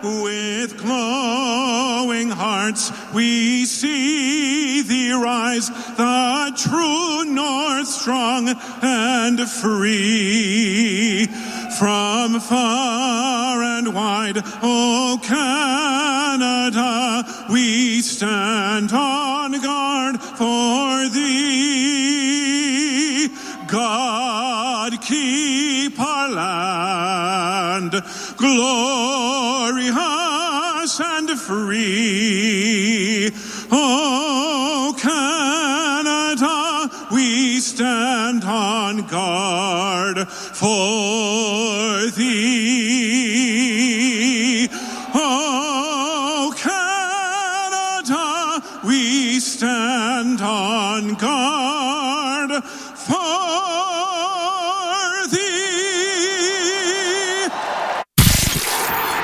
With glowing hearts we see thee rise, the true north, strong and free. From far and wide, O Canada, we stand on guard for thee. God keep our land glorious and free. Oh, Canada, we stand on guard for thee. Oh, Canada, we stand on guard for thee.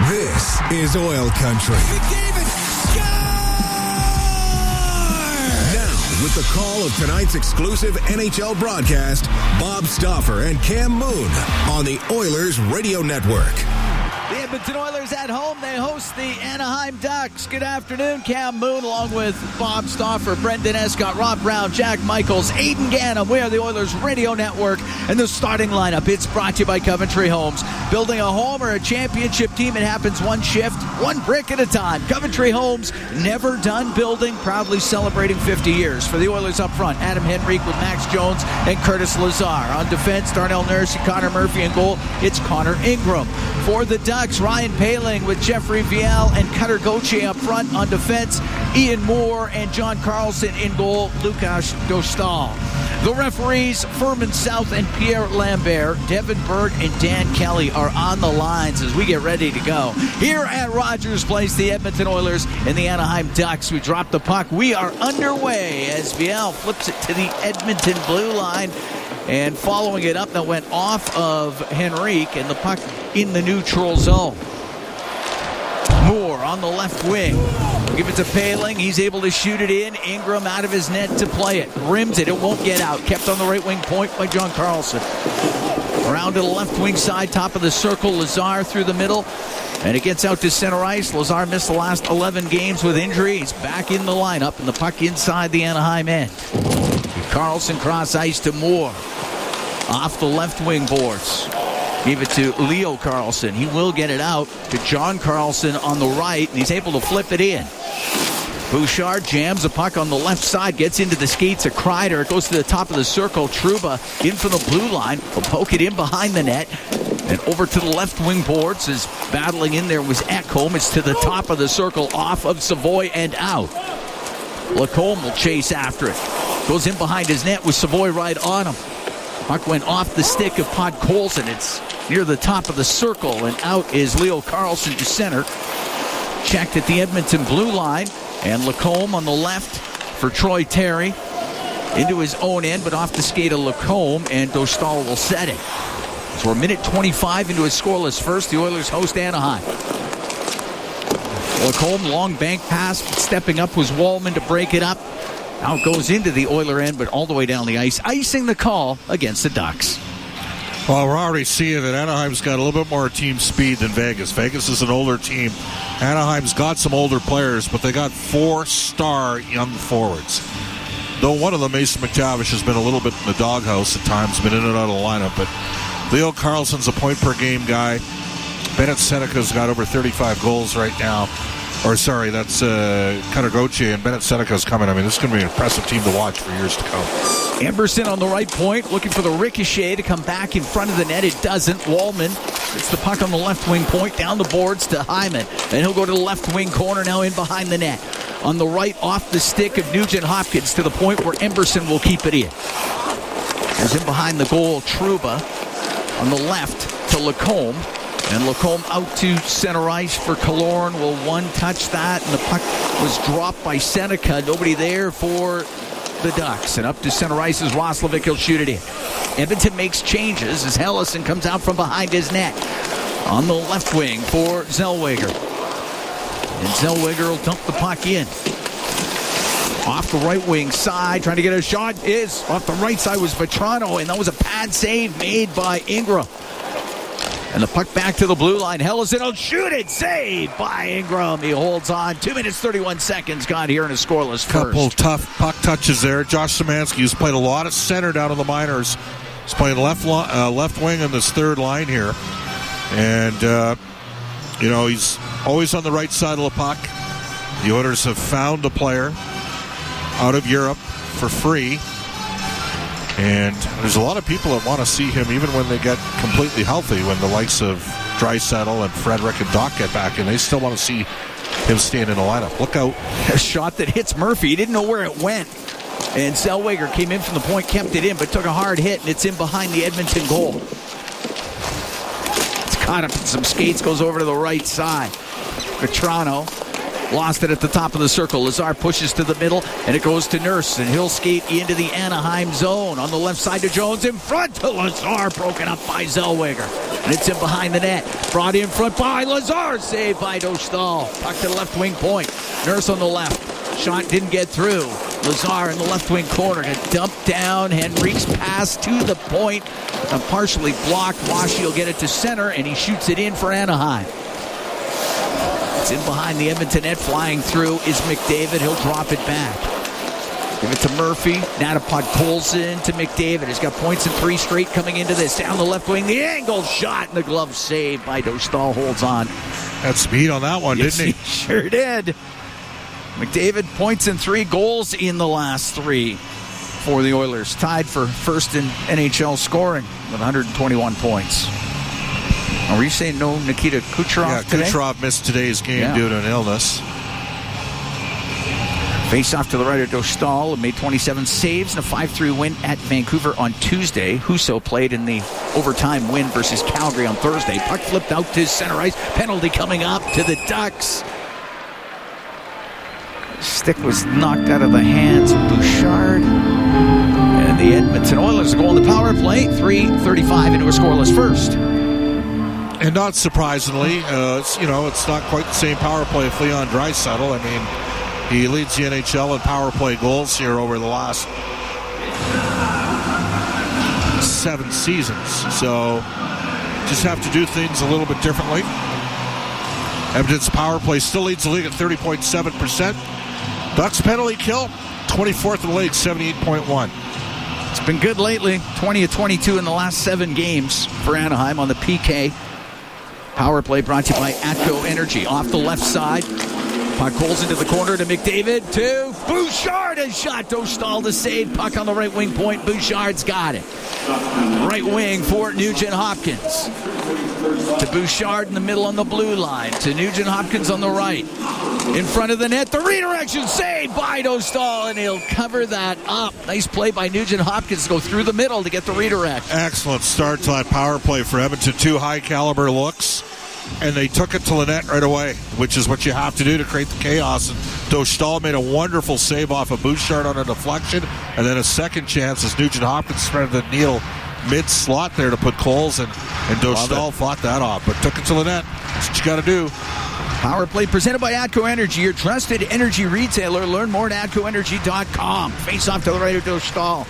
This is Oil Country. McDavid, Now, with the call of tonight's exclusive NHL broadcast, Bob Stauffer and Cam Moon on the Oilers Radio Network. The Edmonton Oilers at home. They host the Anaheim Ducks. Good afternoon. Cam Moon along with Bob Stauffer, Brendan Escott, Rob Brown, Jack Michaels, Aidan Gannon. We are the Oilers Radio Network. And the starting lineup, it's brought to you by Coventry Homes. Building a home or a championship team, it happens one shift, one brick at a time. Coventry Homes, never done building, proudly celebrating 50 years. For the Oilers up front, Adam Henrique with Max Jones and Curtis Lazar. On defense, Darnell Nurse, Connor Murphy. In goal, it's Connor Ingram. For the Ducks, Ryan Poehling with Jeffrey Viel and Cutter Gauthier up front. On defense, Ian Moore and John Carlson. In goal, Lukas Dostal. The referees, Furman South and Pierre Lambert, Devin Bird and Dan Kelly are on the lines as we get ready to go. Here at Rogers Place, the Edmonton Oilers and the Anaheim Ducks. We drop the puck. We are underway as Viel flips it to the Edmonton blue line. And following it up, that went off of Henrique, and the puck in the neutral zone. Moore on the left wing. Give it to Poehling. He's able to shoot it in. Ingram out of his net to play it. Rims it. It won't get out. Kept on the right wing point by John Carlson. Around to the left wing side, top of the circle. Lazar through the middle. And it gets out to center ice. Lazar missed the last 11 games with injury. He's back in the lineup, and the puck inside the Anaheim end. Carlson cross ice to Moore. Off the left wing boards. Give it to Leo Carlson. He will get it out to John Carlson on the right, and he's able to flip it in. Bouchard jams the puck on the left side, gets into the skates of Kreider. It goes to the top of the circle. Trouba in from the blue line. Will poke it in behind the net. And over to the left wing boards is battling in there was Ekholm. It's to the top of the circle, off of Savoy and out. Lacombe will chase after it. Goes in behind his net with Savoy right on him. Puck went off the stick of Podkolzin. It's near the top of the circle, and out is Leo Carlson to center. Checked at the Edmonton blue line, and Lacombe on the left for Troy Terry. Into his own end, but off the skate of Lacombe, and Dostal will set it. So we're a minute 25 into a scoreless first. The Oilers host Anaheim. Lacombe, long bank pass, stepping up was Wallman to break it up. Now it goes into the Oiler end, but all the way down the ice, icing the call against the Ducks. Well, we're already seeing that Anaheim's got a little bit more team speed than Vegas. Vegas is an older team. Anaheim's got some older players, but they got 4-star young forwards. Though one of them, Mason McTavish, has been a little bit in the doghouse at times, been in and out of the lineup, but Leo Carlson's a point-per-game guy. Bennett Seneca's got over 35 goals right now. That's Cutter Gauthier, and Bennett Seneca's coming. I mean, this is going to be an impressive team to watch for years to come. Emberson on the right point, looking for the ricochet to come back in front of the net. It doesn't. Wallman gets the puck on the left wing point, down the boards to Hyman. And he'll go to the left wing corner, now in behind the net. On the right, off the stick of Nugent Hopkins to the point where Emberson will keep it in. There's in behind the goal, Trouba. On the left to Lacombe. And Lacombe out to center ice for Killorn. Will one touch that, and the puck was dropped by Seneca. Nobody there for the Ducks. And up to center ice is Roslovic. He'll shoot it in. Edmonton makes changes as Hellison comes out from behind his net. On the left wing for Zellweger. And Zellweger will dump the puck in. Off the right wing side, trying to get a shot is off the right side was Vetrano, and that was a pad save made by Ingram. And the puck back to the blue line. Helleson will shoot it. Saved by Ingram. He holds on. 2 minutes, 31 seconds gone here in a scoreless first. Couple tough puck touches there. Josh Szymanski, who's played a lot of center down in the minors. He's playing left wing in this third line here. And, he's always on the right side of the puck. The Oilers have found a player out of Europe for free. And there's a lot of people that want to see him even when they get completely healthy, when the likes of Draisaitl and Frederick and Doc get back in. They still want to see him staying in the lineup. Look out. A shot that hits Murphy. He didn't know where it went. And Zellweger came in from the point, kept it in, but took a hard hit, and it's in behind the Edmonton goal. It's caught up in some skates, goes over to the right side. Vetrano lost it at the top of the circle. Lazar pushes to the middle, and it goes to Nurse, and he'll skate into the Anaheim zone. On the left side to Jones, in front to Lazar, broken up by Zellweger. And it's in behind the net. Brought in front by Lazar, saved by Dostal. Puck to the left wing point. Nurse on the left. Shot didn't get through. Lazar in the left wing corner to dump down. Henrique's pass to the point. Partially blocked. Washy will get it to center, and he shoots it in for Anaheim. It's in behind the Edmonton net. Flying through is McDavid. He'll drop it back. Give it to Murphy. Now to Podkolzin to McDavid. He's got points in 3 straight coming into this. Down the left wing. The angle shot, and the glove saved by Dostal. Holds on. Had speed on that one, Yes, didn't he sure did. McDavid, points in 3, goals in the last 3 for the Oilers. Tied for first in NHL scoring with 121 points. Were you saying no Nikita Kucherov today? Kucherov missed today's game due to an illness. Face off to the right of Dostal, made 27 saves in a 5-3 win at Vancouver on Tuesday. Husso played in the overtime win versus Calgary on Thursday. Puck flipped out to center ice. Penalty coming up to the Ducks. Stick was knocked out of the hands of Bouchard. And the Edmonton Oilers go on the power play. 3:35 into a scoreless first. And not surprisingly, it's not quite the same power play of Leon Draisaitl. I mean, he leads the NHL in power play goals here over the last 7 seasons. So just have to do things a little bit differently. Edmonton's power play still leads the league at 30.7%. Ducks penalty kill, 24th in the league, 78.1. It's been good lately. 20 of 22 in the last 7 games for Anaheim on the PK. Power play brought to you by Atco Energy. Off the left side. Puck rolls into the corner to McDavid. To Bouchard. A shot. Dostal to save. Puck on the right wing point. Bouchard's got it. Right wing for Nugent Hopkins. To Bouchard in the middle on the blue line. To Nugent Hopkins on the right. In front of the net. The redirection saved by Dostal, and he'll cover that up. Nice play by Nugent Hopkins to go through the middle to get the redirect. Excellent start to that power play for Edmonton. 2 high-caliber looks, and they took it to the net right away, which is what you have to do to create the chaos. And Dostal made a wonderful save off of Bouchard on a deflection, and then a second chance as Nugent Hopkins spread the needle mid-slot there to put Coles, and Dostal fought that off, but took it to the net. That's what you got to do. Power play presented by Atco Energy, your trusted energy retailer. Learn more at AtcoEnergy.com. Face off to the right of Dostal.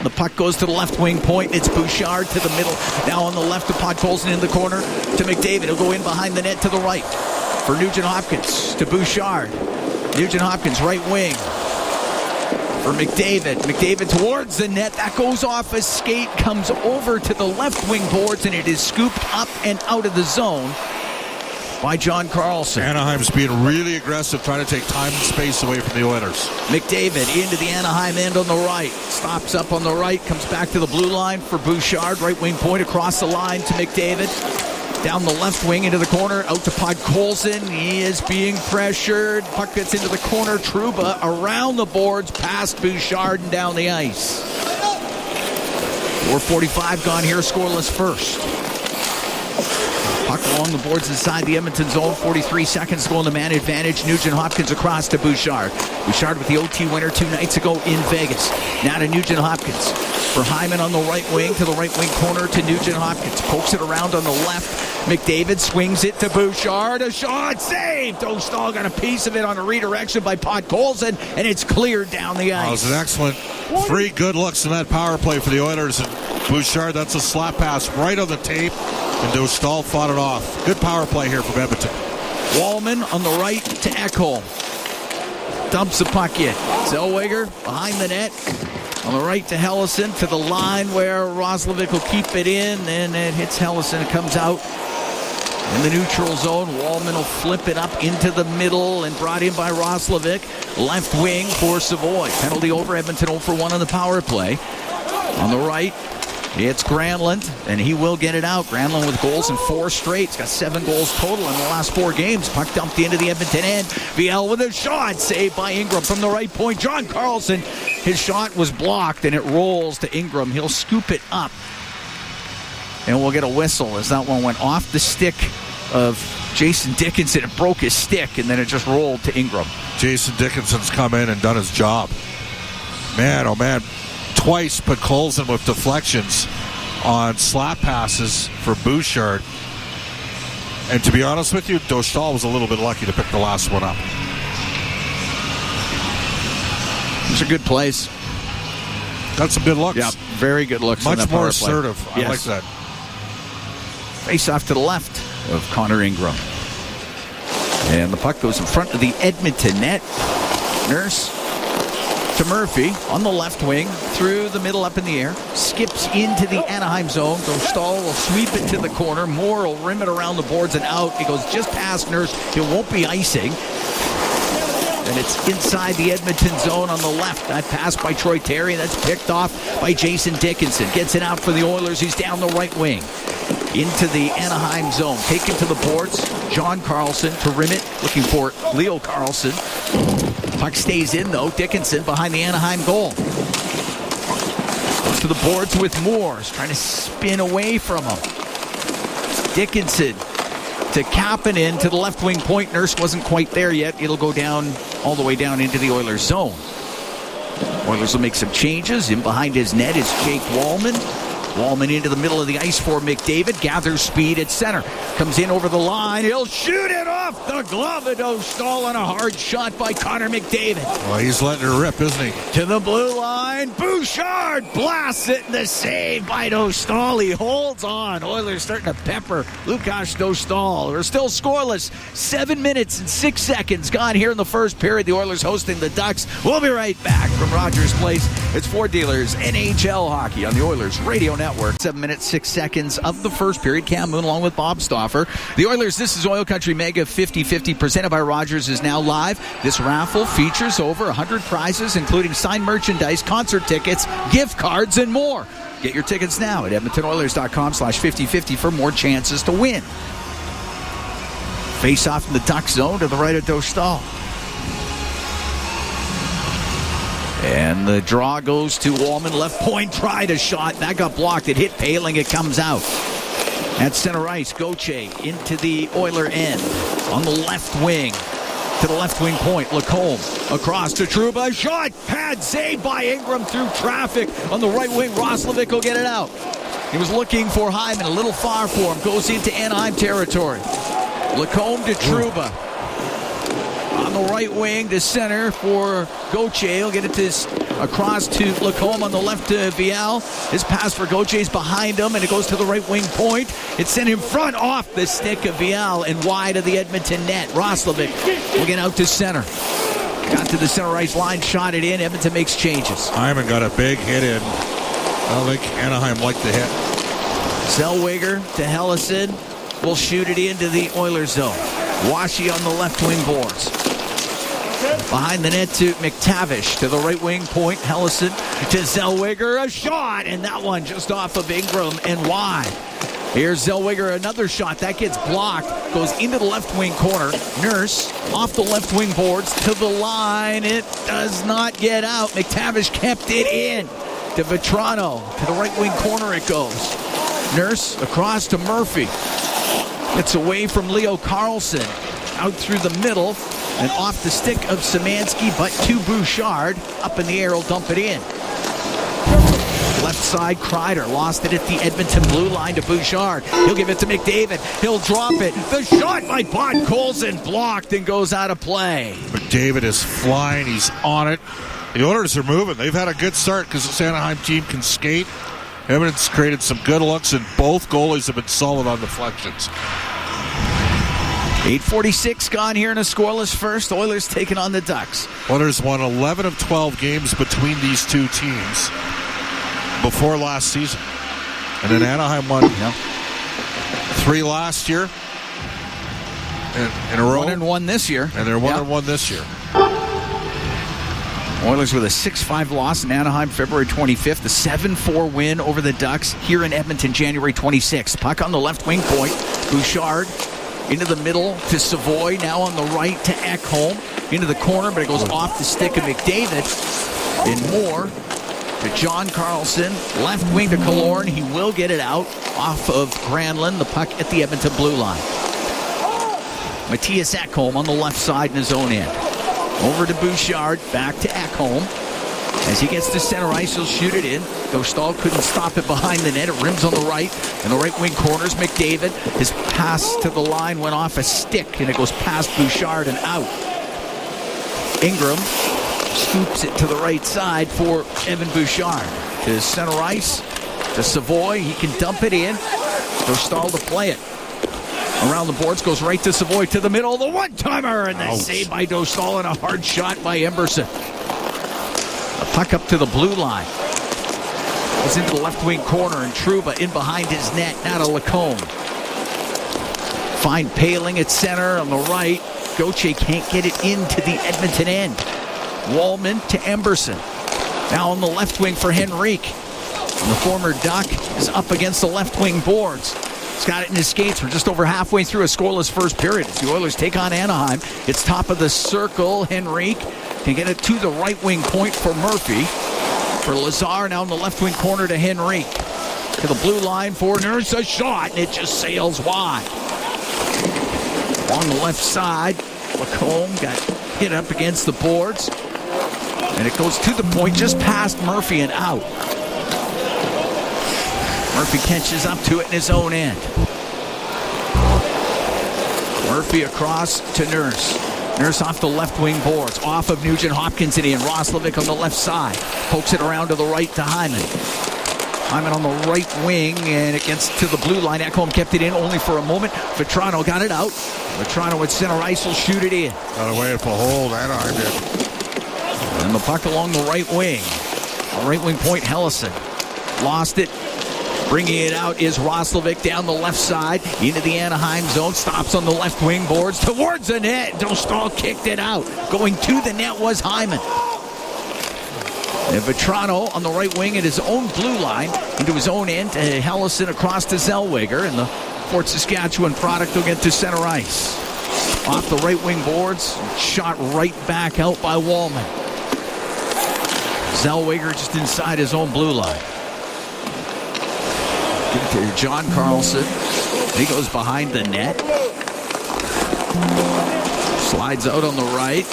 The puck goes to the left wing point. It's Bouchard to the middle. Now on the left to Podkolzin in the corner to McDavid. He'll go in behind the net to the right for Nugent Hopkins to Bouchard. Nugent Hopkins right wing for McDavid. McDavid towards the net. That goes off a skate, comes over to the left wing boards, and it is scooped up and out of the zone by John Carlson. Anaheim's being really aggressive, trying to take time and space away from the Oilers. McDavid into the Anaheim end on the right. Stops up on the right, comes back to the blue line for Bouchard. Right wing point across the line to McDavid. Down the left wing into the corner, out to Podkolzin. He is being pressured. Puck gets into the corner. Trouba around the boards, past Bouchard and down the ice. 4:45 gone here, scoreless first. Puck Puck along the boards inside the Edmonton zone. 43 seconds to go in the man advantage. Nugent-Hopkins across to Bouchard. Bouchard with the OT winner 2 nights ago in Vegas. Now to Nugent-Hopkins. For Hyman on the right wing, to the right wing corner to Nugent-Hopkins. Pokes it around on the left. McDavid swings it to Bouchard. A shot saved. Dostal got a piece of it on a redirection by Podkolzin, and it's cleared down the ice. That was an excellent 3 good looks in that power play for the Oilers. And Bouchard, that's a slap pass right on the tape, and Dostal fought it off. Good power play here from Edmonton. Wallman on the right to Ekholm. Dumps the puck in. Zellweger behind the net. On the right to Helleson, to the line where Roslovic will keep it in, and it hits Helleson. It comes out in the neutral zone. Wallman will flip it up into the middle and brought in by Roslovic. Left wing for Savoy. Penalty over. Edmonton 0 for 1 on the power play. On the right, it's Granlund, and he will get it out. Granlund with goals in 4 straight. He's got 7 goals total in the last 4 games. Puck dumped into the Edmonton end. Viel with a shot. Saved by Ingram from the right point. John Carlson, his shot was blocked, and it rolls to Ingram. He'll scoop it up. And we'll get a whistle as that one went off the stick of Jason Dickinson. It broke his stick, and then it just rolled to Ingram. Jason Dickinson's come in and done his job. Man, oh man. Twice put Colson with deflections on slap passes for Bouchard. And to be honest with you, Dostal was a little bit lucky to pick the last one up. These are good plays. Got some good looks. Yeah, very good looks. Much more assertive. Yes. I like that. Face off to the left of Connor Ingram. And the puck goes in front of the Edmonton net. Nurse to Murphy on the left wing, through the middle up in the air, skips into the Anaheim zone. Dostal will sweep it to the corner. Moore will rim it around the boards and out. It goes just past Nurse. It won't be icing. And it's inside the Edmonton zone on the left. That pass by Troy Terry. That's picked off by Jason Dickinson. Gets it out for the Oilers. He's down the right wing. Into the Anaheim zone. Taken to the boards. John Carlson to rim it. Looking for Leo Carlson. Puck stays in, though. Dickinson behind the Anaheim goal. Goes to the boards with Moore. He's trying to spin away from him. Dickinson to Kapanen to the left wing point. Nurse wasn't quite there yet. It'll go down, all the way down into the Oilers zone. Oilers will make some changes. In behind his net is Jake Wallman. Wallman into the middle of the ice for McDavid. Gathers speed at center. Comes in over the line. He'll shoot it off the glove of Dostal on a hard shot by Connor McDavid. Well, he's letting her rip, isn't he? To the blue line. Bouchard blasts it. And the save by Dostal. He holds on. Oilers starting to pepper Lukáš Dostal. We're still scoreless. 7 minutes and 6 seconds gone here in the first period. The Oilers hosting the Ducks. We'll be right back from Rogers Place. It's Ford Dealers NHL Hockey on the Oilers Radio Network. 7 minutes, 6 seconds of the first period. Cam Moon along with Bob Stauffer. The Oilers, this is Oil Country Mega 50-50 presented by Rogers is now live. This raffle features over 100 prizes, including signed merchandise, concert tickets, gift cards, and more. Get your tickets now at EdmontonOilers.com/50-50 for more chances to win. Face off in the Duck zone to the right of Dostal. And the draw goes to Wallman. Left point, tried a shot. That got blocked. It hit Paling. It comes out. At center ice, Gauthier into the Oiler end. On the left wing. To the left wing point. Lacombe across to Trouba. Shot. Pad saved by Ingram through traffic. On the right wing, Roslovic will get it out. He was looking for Hyman. A little far for him. Goes into Anaheim territory. Lacombe to Trouba. On the right wing to center for Gauthier. He'll get it across to Lacombe on the left to Viel. His pass for Gauthier is behind him, and it goes to the right wing point. It's sent in front off the stick of Viel and wide of the Edmonton net. Roslovic will get out to center. Got to the center ice line, shot it in. Edmonton makes changes. Hyman got a big hit in. I think Anaheim liked the hit. Zellweger to Helleson. Will shoot it into the Oilers zone. Washi on the left wing boards. Behind the net to McTavish. To the right wing point. Helleson to Zellweger. A shot. And that one just off of Ingram and wide. Here's Zellweger. Another shot. That gets blocked. Goes into the left wing corner. Nurse off the left wing boards to the line. It does not get out. McTavish kept it in. To Vetrano. To the right wing corner it goes. Nurse across to Murphy. It's away from Leo Carlson. Out through the middle and off the stick of Szymanski, but to Bouchard. Up in the air, he'll dump it in. Left side, Kreider lost it at the Edmonton blue line to Bouchard. He'll give it to McDavid. He'll drop it. The shot by Bot Colson blocked and goes out of play. McDavid is flying. He's on it. The Oilers are moving. They've had a good start because this Anaheim team can skate. Edmonton's created some good looks, and both goalies have been solid on deflections. 8:46 gone here in a scoreless first. Oilers taking on the Ducks. Oilers won 11 of 12 games between these two teams before last season. And then Anaheim won 3 last year in a row. 1-1 this year. And they're 1-1 this year. Oilers with a 6-5 loss in Anaheim February 25th. A 7-4 win over the Ducks here in Edmonton January 26th. Puck on the left wing point. Bouchard into the middle to Savoy. Now on the right to Ekholm. Into the corner, but it goes off the stick of McDavid. And more to John Carlson. Left wing to Killorn. He will get it out off of Granlund. The puck at the Edmonton blue line. Matthias Ekholm on the left side in his own end. Over to Bouchard, back to Ekholm. As he gets to center ice, he'll shoot it in. Dostal couldn't stop it behind the net. It rims on the right. In the right wing corners, McDavid. His pass to the line went off a stick, and it goes past Bouchard and out. Ingram scoops it to the right side for Evan Bouchard. To center ice, to Savoy. He can dump it in. Dostal to play it. Around the boards, goes right to Savoy, to the middle, the one-timer, and the save by Dostal and a hard shot by Emberson. A puck up to the blue line. Goes into the left wing corner, and Trouba in behind his net, now to Lacombe. Fine Paling at center on the right. Gauthier can't get it into the Edmonton end. Wallman to Emberson. Now on the left wing for Henrique. And the former Duck is up against the left wing boards. He's got it in his skates. We're just over halfway through a scoreless first period. As the Oilers take on Anaheim, it's top of the circle. Henrique can get it to the right wing point for Murphy. For Lazar, now in the left wing corner to Henrique. To the blue line for Nurse, a shot, and it just sails wide. On the left side, Lacombe got hit up against the boards. And it goes to the point just past Murphy and out. Murphy catches up to it in his own end. Murphy across to Nurse. Nurse off the left wing boards. Off of Nugent Hopkins and Roslovic on the left side. Pokes it around to the right to Hyman. Hyman on the right wing, and it gets to the blue line. Ekholm kept it in only for a moment. Vetrano got it out. Vetrano at center ice will shoot it in. Got away with a hold. Anaheim did. And the puck along the right wing. On right wing point, Hellison. Lost it. Bringing it out is Roslovic down the left side into the Anaheim zone. Stops on the left wing boards towards the net. Dostal kicked it out. Going to the net was Hyman. And Vetrano on the right wing at his own blue line into his own end. Hellison across to Zellweger. And the Fort Saskatchewan product will get to center ice. Off the right wing boards. Shot right back out by Wallman. Zellweger just inside his own blue line. Give it to John Carlson. He goes behind the net. Slides out on the right.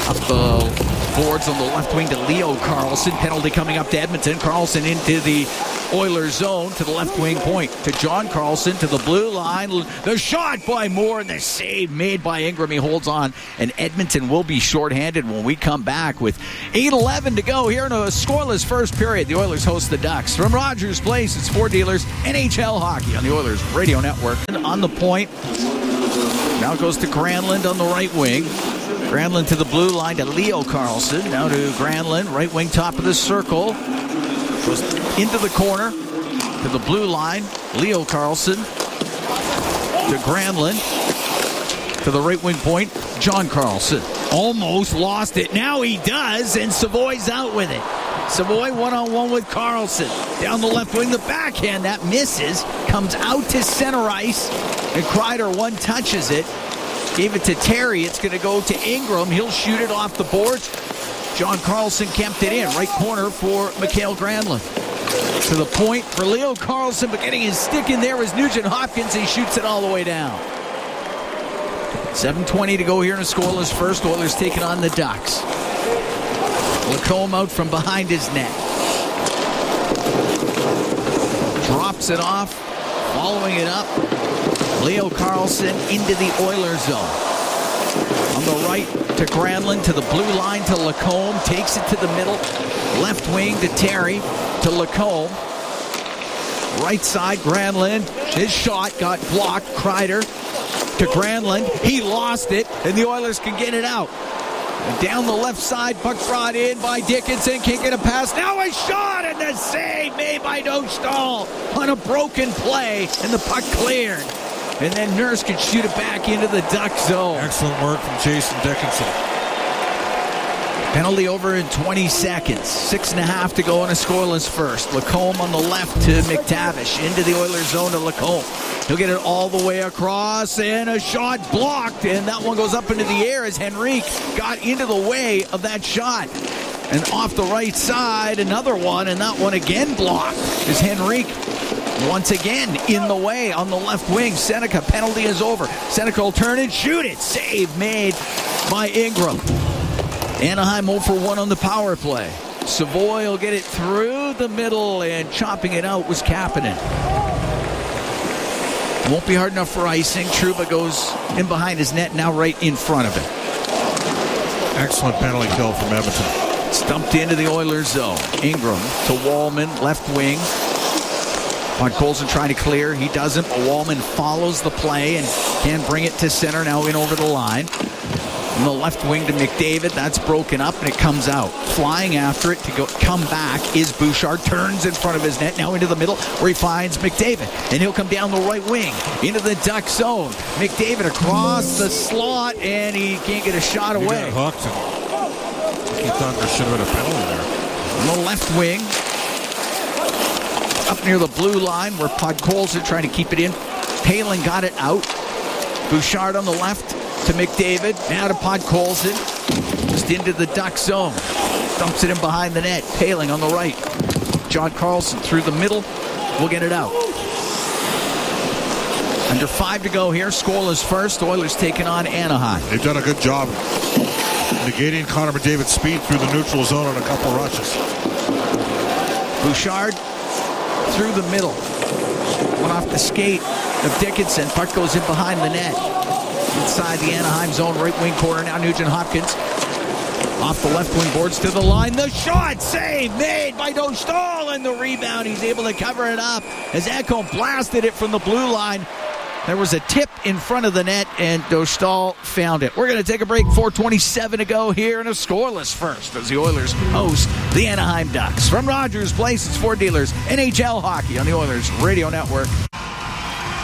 Up the boards on the left wing to Leo Carlson. Penalty coming up to Edmonton. Carlson into the Oilers zone to the left wing point. To John Carlson to the blue line. The shot by Moore and the save made by Ingram. He holds on. And Edmonton will be shorthanded when we come back with 8:11 to go here in a scoreless first period. The Oilers host the Ducks. From Rogers Place, it's Ford Dealers NHL Hockey on the Oilers Radio Network. On the point. Now it goes to Granlund on the right wing. Granlund to the blue line to Leo Carlson. Now to Granlund, right wing top of the circle. Goes into the corner to the blue line. Leo Carlson to Granlund. To the right wing point, John Carlson. Almost lost it. Now he does, and Savoy's out with it. Savoy one-on-one with Carlson. Down the left wing, the backhand. That misses. Comes out to center ice, and Kreider one-touches it. Gave it to Terry. It's going to go to Ingram. He'll shoot it off the boards. John Carlson kept it in. Right corner for Mikael Granlund. To the point for Leo Carlson, but getting his stick in there was Nugent Hopkins. He shoots it all the way down. 7:20 to go here in a scoreless first. Oilers taking on the Ducks. Lacombe out from behind his net. Drops it off. Following it up. Leo Carlson into the Oilers zone. On the right to Granlund, to the blue line to Lacombe. Takes it to the middle. Left wing to Terry, to Lacombe. Right side, Granlund. His shot got blocked. Kreider to Granlund. He lost it, and the Oilers can get it out. And down the left side, puck brought in by Dickinson. Can't get a pass. Now a shot, and the save made by Dostal on a broken play, and the puck cleared. And then Nurse could shoot it back into the Duck zone. Excellent work from Jason Dickinson. Penalty over in 20 seconds. 6.5 to go in a scoreless first. Lacombe on the left to McTavish. Into the Oilers zone to Lacombe. He'll get it all the way across, and a shot blocked. And that one goes up into the air as Henrique got into the way of that shot. And off the right side, another one, and that one again blocked as Henrique once again in the way on the left wing. Seneca, penalty is over. Seneca will turn and shoot it. Save made by Ingram. Anaheim 0 for 1 on the power play. Savoy will get it through the middle, and chopping it out was Kapanen. Won't be hard enough for icing. Trouba goes in behind his net, now right in front of it. Excellent penalty kill from Edmonton. Stumped into the Oilers zone. Ingram to Wallman, left wing. Podkolzin trying to clear. He doesn't, but Wallman follows the play and can bring it to center, now in over the line. On the left wing to McDavid. That's broken up, and it comes out. Flying after it to come back is Bouchard. Turns in front of his net. Now into the middle where he finds McDavid. And he'll come down the right wing into the Duck zone. McDavid across the slot, and he can't get a shot away. He got hooked. He thought there should have been a penalty there. On the left wing. Up near the blue line where Podkolzin trying to keep it in. Palin got it out. Bouchard on the left to McDavid. Now to Podkolzin. Just into the Duck zone. Dumps it in behind the net. Palin on the right. John Carlson through the middle. We'll get it out. Under 5 to go here. Scoreless first. Oilers taking on Anaheim. They've done a good job negating Connor McDavid's speed through the neutral zone on a couple rushes. Bouchard through the middle. Went off the skate of Dickinson. Puck goes in behind the net. Inside the Anaheim zone, right wing corner. Now Nugent Hopkins. Off the left wing boards to the line. The shot save made by Dostal, and the rebound. He's able to cover it up as Ekholm blasted it from the blue line. There was a tip in front of the net, and Dostal found it. We're going to take a break. 4:27 to go here in a scoreless first as the Oilers host the Anaheim Ducks. From Rogers Place, it's Ford Dealers NHL Hockey on the Oilers Radio Network.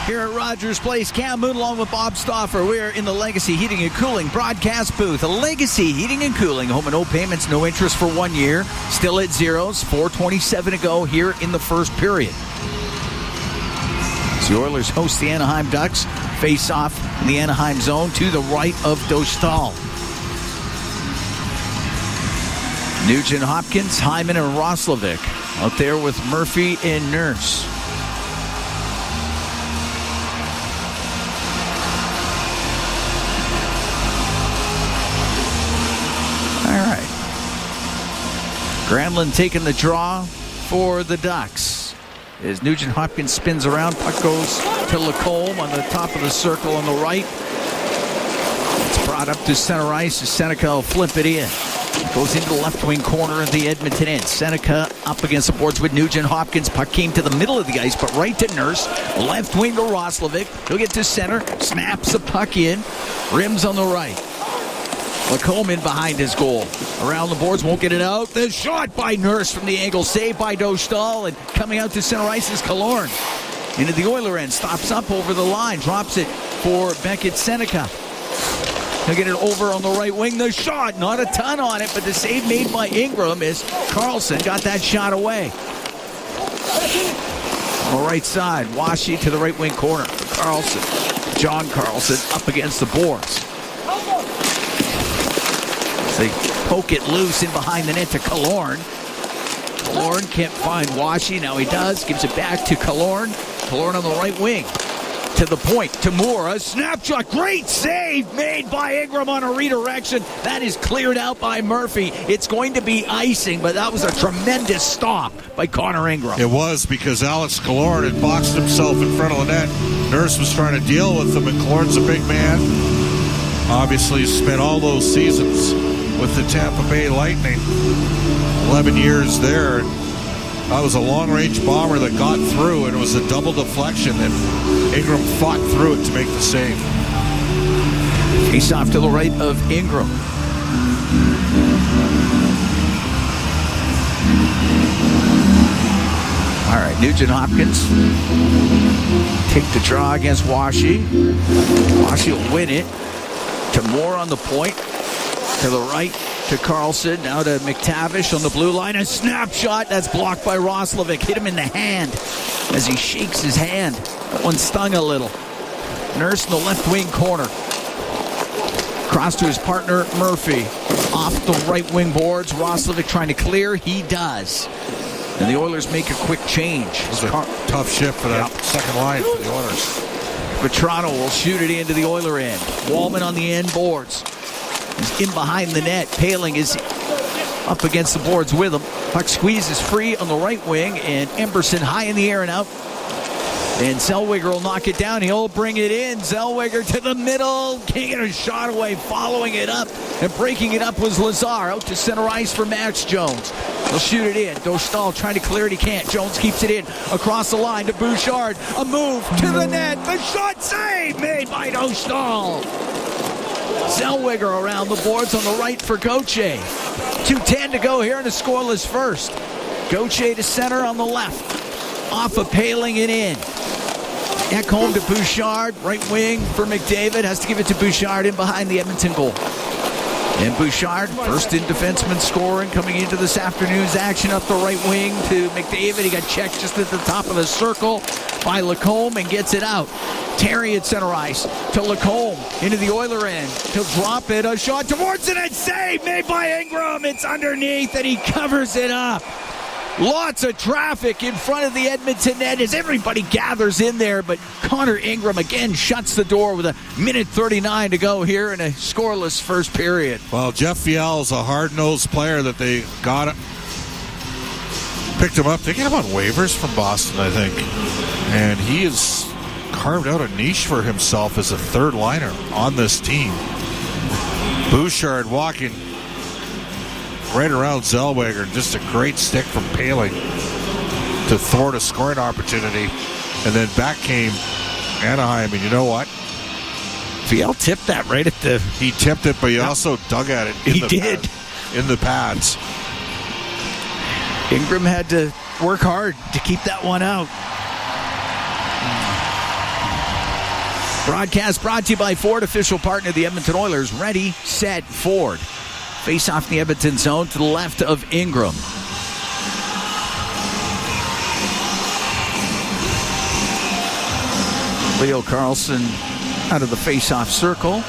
Here at Rogers Place, Cam Moon along with Bob Stauffer. We're in the Legacy Heating and Cooling broadcast booth. Legacy Heating and Cooling. Home and no payments, no interest for 1 year. Still at zeros. 4:27 to go here in the first period. The Oilers host the Anaheim Ducks. Face off in the Anaheim zone to the right of Dostal. Nugent Hopkins, Hyman, and Roslovic out there with Murphy and Nurse. All right. Granlund taking the draw for the Ducks. As Nugent Hopkins spins around, puck goes to Lacombe on the top of the circle on the right. It's brought up to center ice as Seneca will flip it in. Goes into the left wing corner of the Edmonton end. Seneca up against the boards with Nugent Hopkins. Puck came to the middle of the ice, but right to Nurse. Left wing to Roslovic. He'll get to center. Snaps the puck in. Rims on the right. Lacombe in behind his goal. Around the boards, won't get it out. The shot by Nurse from the angle. Saved by Dostal. And coming out to center ice is Killorn. Into the Oiler end. Stops up over the line. Drops it for Beckett Seneca. He'll get it over on the right wing. The shot, not a ton on it, but the save made by Ingram as Carlson got that shot away. On the right side, Washi to the right wing corner. Carlson. John Carlson up against the boards. They poke it loose in behind the net to Killorn. Killorn can't find Washi. Now he does. Gives it back to Killorn. Killorn on the right wing. To the point, to Moore, a snapshot, great save made by Ingram on a redirection. That is cleared out by Murphy. It's going to be icing, but that was a tremendous stop by Connor Ingram. It was, because Alex Killorn had boxed himself in front of the net. Nurse was trying to deal with him, and Killorn's a big man. Obviously, he spent all those seasons with the Tampa Bay Lightning. 11 years there. That was a long-range bomber that got through, and it was a double deflection, and Ingram fought through it to make the save. Face off to the right of Ingram. All right, Nugent Hopkins take the draw against Washi. Washi will win it. To Moore on the point. To the right. To Carlson, now to McTavish on the blue line. A snapshot that's blocked by Roslovic. Hit him in the hand as he shakes his hand. That one stung a little. Nurse in the left wing corner. Cross to his partner, Murphy. Off the right wing boards. Roslovic trying to clear. He does. And the Oilers make a quick change. It was a tough shift for that second line for the Oilers. Vetrano will shoot it into the Oiler end. Wallman on the end boards. He's in behind the net. Paling is up against the boards with him. Puck squeezes free on the right wing, and Emberson high in the air and out. And Zellweger will knock it down. He'll bring it in. Zellweger to the middle. Can't get a shot away. Following it up and breaking it up was Lazar. Out to center ice for Max Jones. He'll shoot it in. Dostal trying to clear it. He can't. Jones keeps it in. Across the line to Bouchard. A move to the net. The shot save made by Dostal. Zellweger around the boards on the right for Gauthier. 2:10 to go here in a scoreless first. Gauthier to center on the left. Off of Paling and in. Ekholm to Bouchard. Right wing for McDavid. Has to give it to Bouchard in behind the Edmonton goal. And Bouchard, first in defenseman scoring, coming into this afternoon's action up the right wing to McDavid. He got checked just at the top of the circle by Lacombe and gets it out. Terry at center ice to Lacombe into the Oiler end. He'll drop it. A shot towards it and save made by Ingram. It's underneath and he covers it up. Lots of traffic in front of the Edmonton net as everybody gathers in there, but Connor Ingram again shuts the door with a minute 39 to go here in a scoreless first period. Well, Jeff Viel is a hard-nosed player that they got it. Picked him up. They get him on waivers from Boston, I think. And he has carved out a niche for himself as a third liner on this team. Bouchard walking right around Zellweger. Just a great stick from Paling to thwart a scoring opportunity. And then back came Anaheim, and you know what? Viel tipped that right at the... He tipped it, but he also dug at it. He did. In the pads. Ingram had to work hard to keep that one out. Broadcast brought to you by Ford, official partner of the Edmonton Oilers. Ready, set, Ford. Face off the Edmonton zone to the left of Ingram. Leo Carlson out of the face-off circle.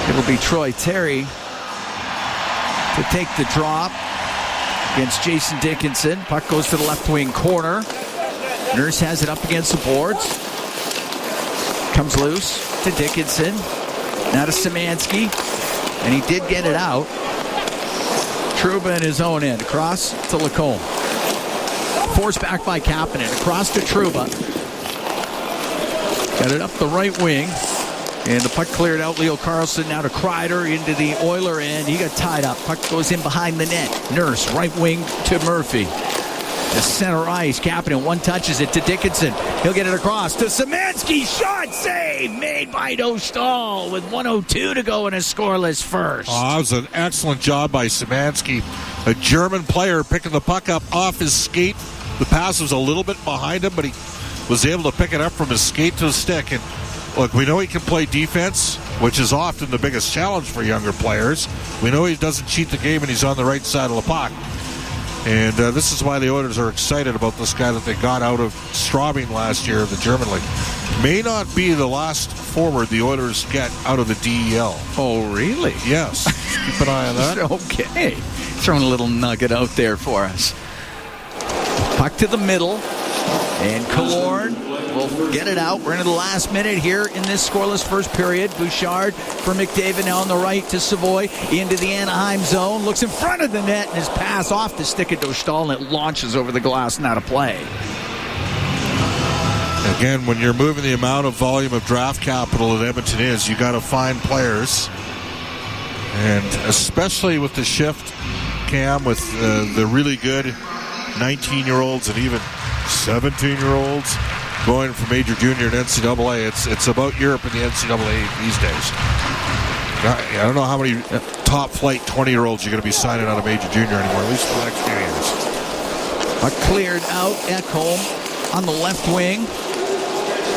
It'll be Troy Terry to take the drop against Jason Dickinson. Puck goes to the left wing corner. Nurse has it up against the boards. Comes loose to Dickinson. Now to Szymanski. And he did get it out. Trouba in his own end. Across to Lacombe. Forced back by Kapanen. Across to Trouba. Got it up the right wing. And the puck cleared out. Leo Carlson now to Kreider into the Oiler end. He got tied up. Puck goes in behind the net. Nurse, right wing to Murphy. To center ice. Kapanen one touches it to Dickinson. He'll get it across to Szymanski. Shot save made by Dostal with 1:02 to go in a scoreless first. Oh, that was an excellent job by Szymanski. A German player picking the puck up off his skate. The pass was a little bit behind him, but he was able to pick it up from his skate to his stick. And look, we know he can play defense, which is often the biggest challenge for younger players. We know he doesn't cheat the game, and he's on the right side of the puck. And this is why the Oilers are excited about this guy that they got out of Straubing last year in the German League. may not be the last forward the Oilers get out of the DEL. Oh, really? Yes. Keep an eye on that. Okay. Throwing a little nugget out there for us. Puck to the middle. And Killorn will get it out. We're into the last minute here in this scoreless first period. Bouchard for McDavid now on the right to Savoy into the Anaheim zone. Looks in front of the net and his pass off the stick of Dostal, and it launches over the glass and out of play. Again, when you're moving the amount of volume of draft capital that Edmonton is, you got to find players. And especially with the shift, Cam, with the really good 19-year-olds and even 17-year-olds going from major junior to NCAA. It's about Europe and the NCAA these days. I don't know how many top flight 20-year-olds you're going to be signing out of major junior anymore, at least for the next few years. A cleared out Ekholm on the left wing.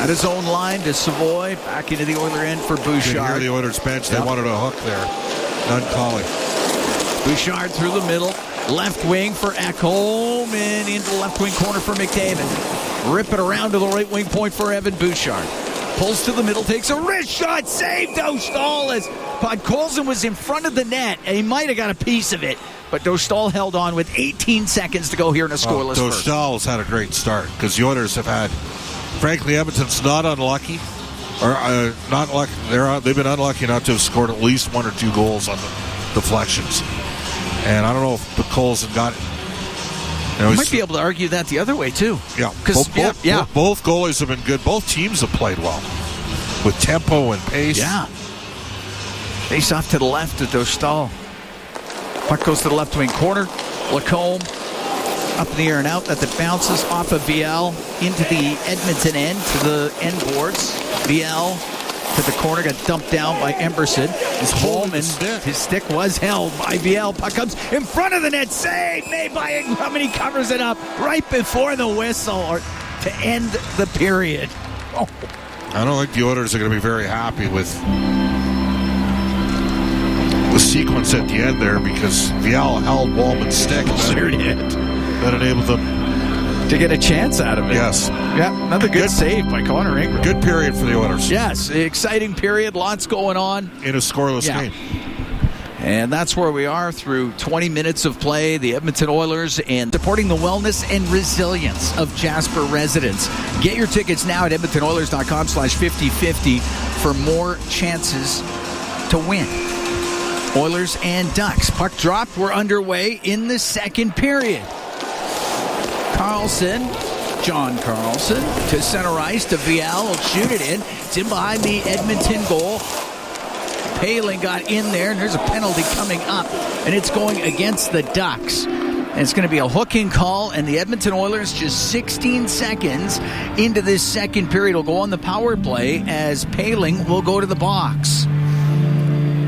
At his own line to Savoy. Back into the Oiler end for Bouchard. You can hear the Oilers bench. They wanted a hook there. None calling. Bouchard through the middle. Left wing for Ekholm. And into the left wing corner for McDavid. Rip it around to the right wing point for Evan Bouchard. Pulls to the middle. Takes a wrist shot. Saved Dostal as Podkolzin was in front of the net. And he might have got a piece of it. But Dostal held on with 18 seconds to go here in a scoreless first. Dostal's had a great start because the Oilers have had... Frankly, Edmonton's not unlucky, or not lucky. They've been unlucky not to have scored at least one or two goals on the deflections. And I don't know if Podkolzin got it. You might be able to argue that the other way too. Yeah, both goalies have been good. Both teams have played well with tempo and pace. Yeah. Face off to the left to Dostal. Puck goes to the left wing corner. Lacombe. Up in the air and out, that bounces off of Viel into the Edmonton end to the end boards. Viel to the corner, got dumped down by Emberson. His home and his stick was held by Viel. Puck comes in front of the net, save made by Ingram, and he covers it up right before the whistle or to end the period. Oh. I don't think the Oilers are going to be very happy with the sequence at the end there because Viel held Wallman's stick. Sure did. That enabled them to get a chance out of it. Yes. Yeah, another good save by Connor Ingram. Good period for the Oilers. Yes, exciting period. Lots going on. In a scoreless game. And that's where we are through 20 minutes of play. The Edmonton Oilers and supporting the wellness and resilience of Jasper residents. Get your tickets now at edmontonoilers.com/5050 for more chances to win. Oilers and Ducks. Puck dropped. We're underway in the second period. John Carlson to center ice to Viel. Will shoot it in. It's in behind the Edmonton goal. Paling got in there, and there's a penalty coming up, and it's going against the Ducks. And it's going to be a hooking call, and the Edmonton Oilers just 16 seconds into this second period will go on the power play as Paling will go to the box.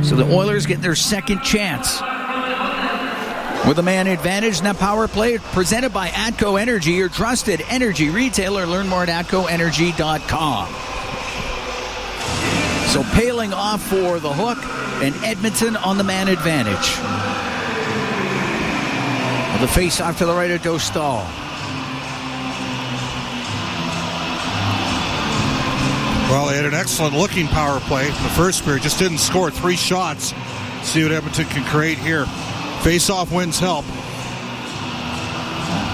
So the Oilers get their second chance. With a man advantage in that power play, presented by Atco Energy, your trusted energy retailer. Learn more at atcoenergy.com. So Paling off for the hook, and Edmonton on the man advantage. With the face-off to the right of Dostal. Well, they had an excellent-looking power play in the first period. Just didn't score 3 shots. See what Edmonton can create here. Face-off wins help.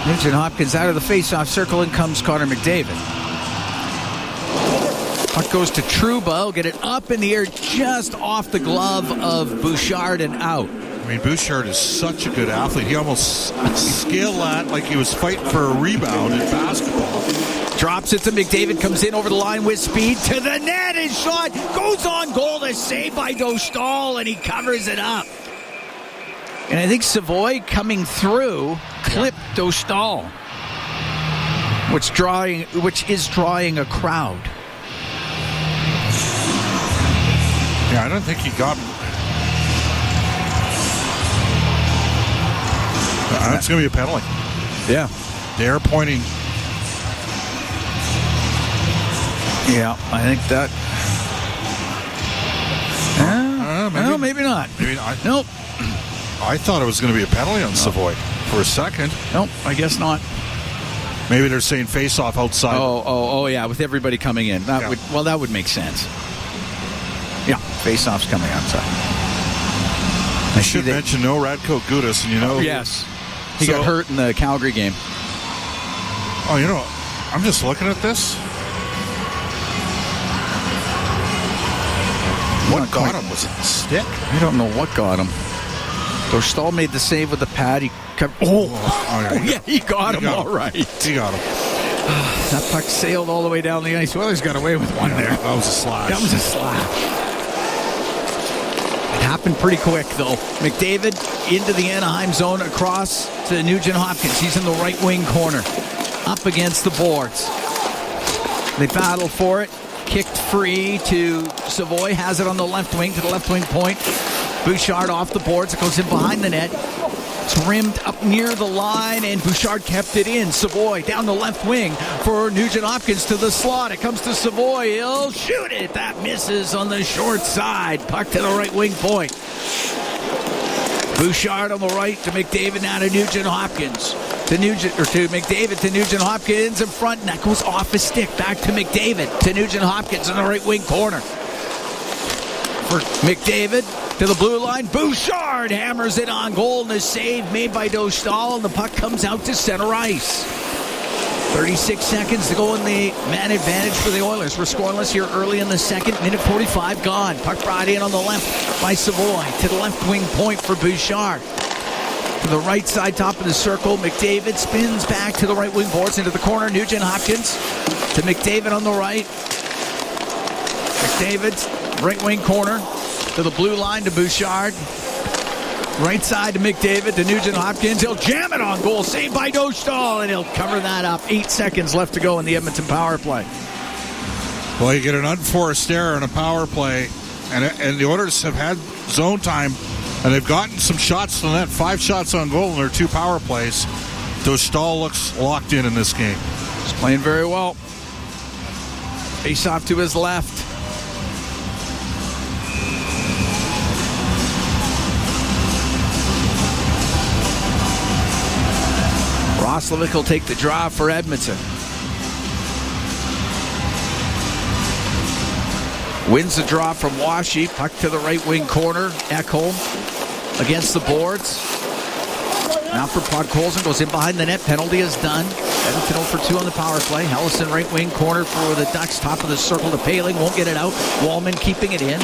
Nugent Hopkins out of the face-off circle, and comes Connor McDavid. Puck goes to Trouba. Will get it up in the air just off the glove of Bouchard and out. I mean, Bouchard is such a good athlete. He almost scaled that like he was fighting for a rebound in basketball. Drops it to McDavid, comes in over the line with speed to the net. His shot goes on goal. A save by Dostal, and he covers it up. And I think Savoy coming through clipped Dostal, which is drawing a crowd. Yeah, I don't think he got. It's going to be a penalty. Yeah, they're pointing. Yeah, I think that. Maybe not. Maybe not. Nope. I thought it was going to be a penalty on Savoy for a second. Nope, I guess not. Maybe they're saying face-off outside. Oh, yeah, with everybody coming in. That would make sense. Yeah, face-off's coming outside. I should mention no Radko Gudas, and Yes. He got hurt in the Calgary game. Oh, I'm just looking at this. What got him? Was it the stick? I don't know what got him. Dostal made the save with the pad. He got him all right. He got him. That puck sailed all the way down the ice. Oilers got away with one there. That was a slash. It happened pretty quick, though. McDavid into the Anaheim zone, across to Nugent Hopkins. He's in the right wing corner, up against the boards. They battle for it. Kicked free to Savoy. Has it on the left wing, to the left wing point. Bouchard off the boards. It goes in behind the net. It's rimmed up near the line, and Bouchard kept it in. Savoy down the left wing for Nugent Hopkins to the slot. It comes to Savoy. He'll shoot it. That misses on the short side. Puck to the right wing point. Bouchard on the right to McDavid, now to Nugent Hopkins. To McDavid, to Nugent Hopkins in front, and that goes off his stick. Back to McDavid, to Nugent Hopkins in the right wing corner. For McDavid, to the blue line. Bouchard hammers it on goal, and a save made by Dostal, and the puck comes out to center ice. 36 seconds to go in the man advantage for the Oilers. We're scoreless here early in the second. Minute 45 gone. Puck brought in on the left by Savoy. To the left wing point for Bouchard. To the right side, top of the circle. McDavid spins back to the right wing boards into the corner. Nugent Hopkins to McDavid on the right. McDavid's right wing corner to the blue line to Bouchard. Right side to McDavid to Nugent Hopkins. He'll jam it on goal. Saved by Dostal, and he'll cover that up. 8 seconds left to go in the Edmonton power play. Well, you get an unforced error in a power play, and the Oilers have had zone time, and they've gotten some shots on that. 5 shots on goal in their 2 power plays. Dostal looks locked in this game. He's playing very well. Face off to his left. Roslovic will take the draw for Edmonton. Wins the draw from Washi. Puck to the right wing corner. Ekholm against the boards. Now for Podkolzin. Goes in behind the net. Penalty is done. Edmonton 0 for 2 on the power play. Hellison right wing corner for the Ducks. Top of the circle to Paling. Won't get it out. Wallman keeping it in.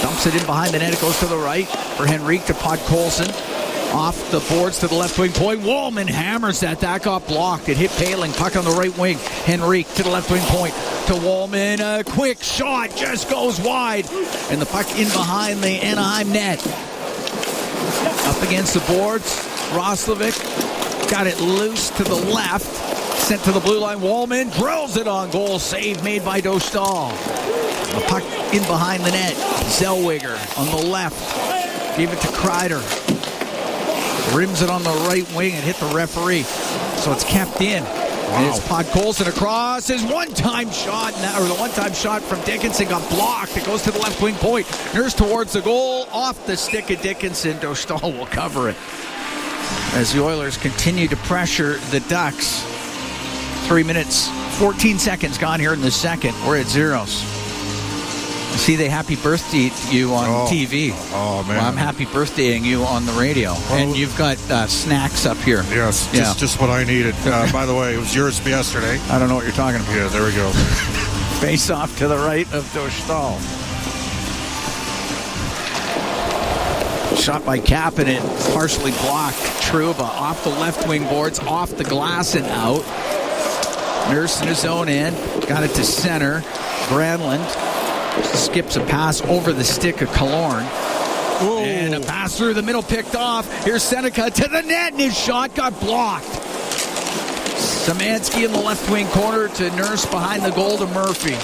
Dumps it in behind the net. It goes to the right for Henrique to Podkolzin. Off the boards to the left wing point. Wallman hammers that. That got blocked. It hit Paling. Puck on the right wing. Henrique to the left wing point. To Wallman. A quick shot. Just goes wide. And the puck in behind the Anaheim net. Up against the boards. Roslovic got it loose to the left. Sent to the blue line. Wallman drills it on goal. Save made by Dostal. The puck in behind the net. Zellweger on the left. Gave it to Kreider. Rims it on the right wing and hit the referee. So it's kept in. Wow. And it's Podkolzin across. His one-time shot, or the one-time shot from Dickinson got blocked. It goes to the left wing point. Nurse towards the goal. Off the stick of Dickinson. Dostal will cover it. As the Oilers continue to pressure the Ducks. 3 minutes, 14 seconds gone here in the second. We're at zeros. See, they happy birthday you on TV. Oh, man. Well, I'm happy birthdaying you on the radio. Well, and you've got snacks up here. Yes, just what I needed. By the way, it was yours yesterday. I don't know what you're talking about. Yeah, there we go. Face off to the right of Dostal. Shot by Kapanen, partially blocked. Trouba off the left wing boards, off the glass and out. Nurse in his own end. Got it to center. Granlund skips a pass over the stick of Killorn. Whoa. And a pass through the middle picked off. Here's Seneca to the net, and his shot got blocked. Szymanski in the left wing corner to Nurse behind the goal to Murphy.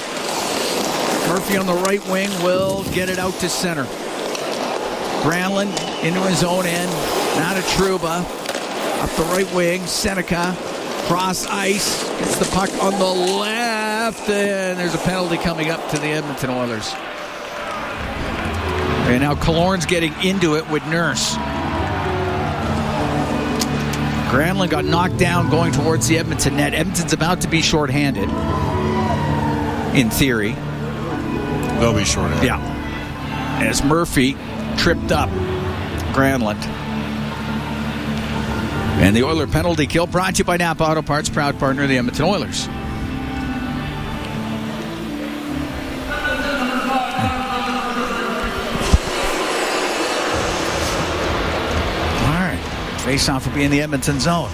Murphy on the right wing will get it out to center. Granlund into his own end. Now to Trouba. Up the right wing. Seneca. Cross ice. Gets the puck on the left. And there's a penalty coming up to the Edmonton Oilers. And now Killorn's getting into it with Nurse. Granlund got knocked down going towards the Edmonton net. Edmonton's about to be shorthanded, in theory. They'll be shorthanded. Yeah. As Murphy tripped up Granlund. And the Oiler penalty kill brought to you by Napa Auto Parts, proud partner of the Edmonton Oilers. All right. Face-off will be in the Edmonton zone.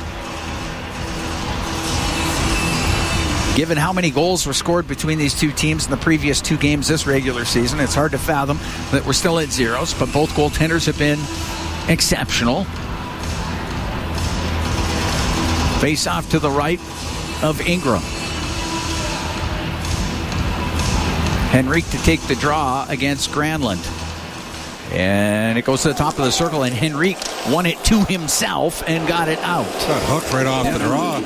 Given how many goals were scored between these two teams in the previous two games this regular season, it's hard to fathom that we're still at zeros, but both goaltenders have been exceptional. Face off to the right of Ingram. Henrique to take the draw against Granlund. And it goes to the top of the circle, and Henrique won it to himself and got it out. Got hooked right off the draw.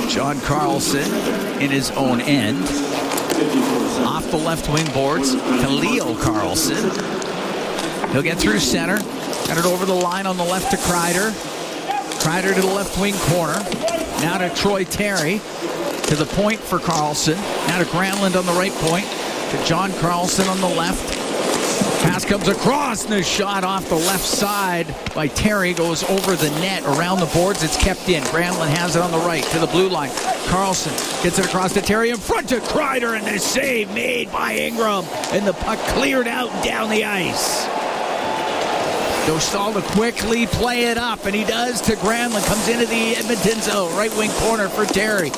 John Carlson in his own end. Off the left wing boards to Leo Carlson. He'll get through center. Got it over the line on the left to Kreider. Kreider to the left wing corner. Now to Troy Terry. To the point for Carlson. Now to Granlund on the right point. To John Carlson on the left. Pass comes across, and a shot off the left side by Terry goes over the net. Around the boards, it's kept in. Granlund has it on the right to the blue line. Carlson gets it across to Terry in front to Kreider, and the save made by Ingram. And the puck cleared out and down the ice. Dostal to quickly play it up, and he does to Granlund. Comes into the Edmonton zone. Right wing corner for Terry.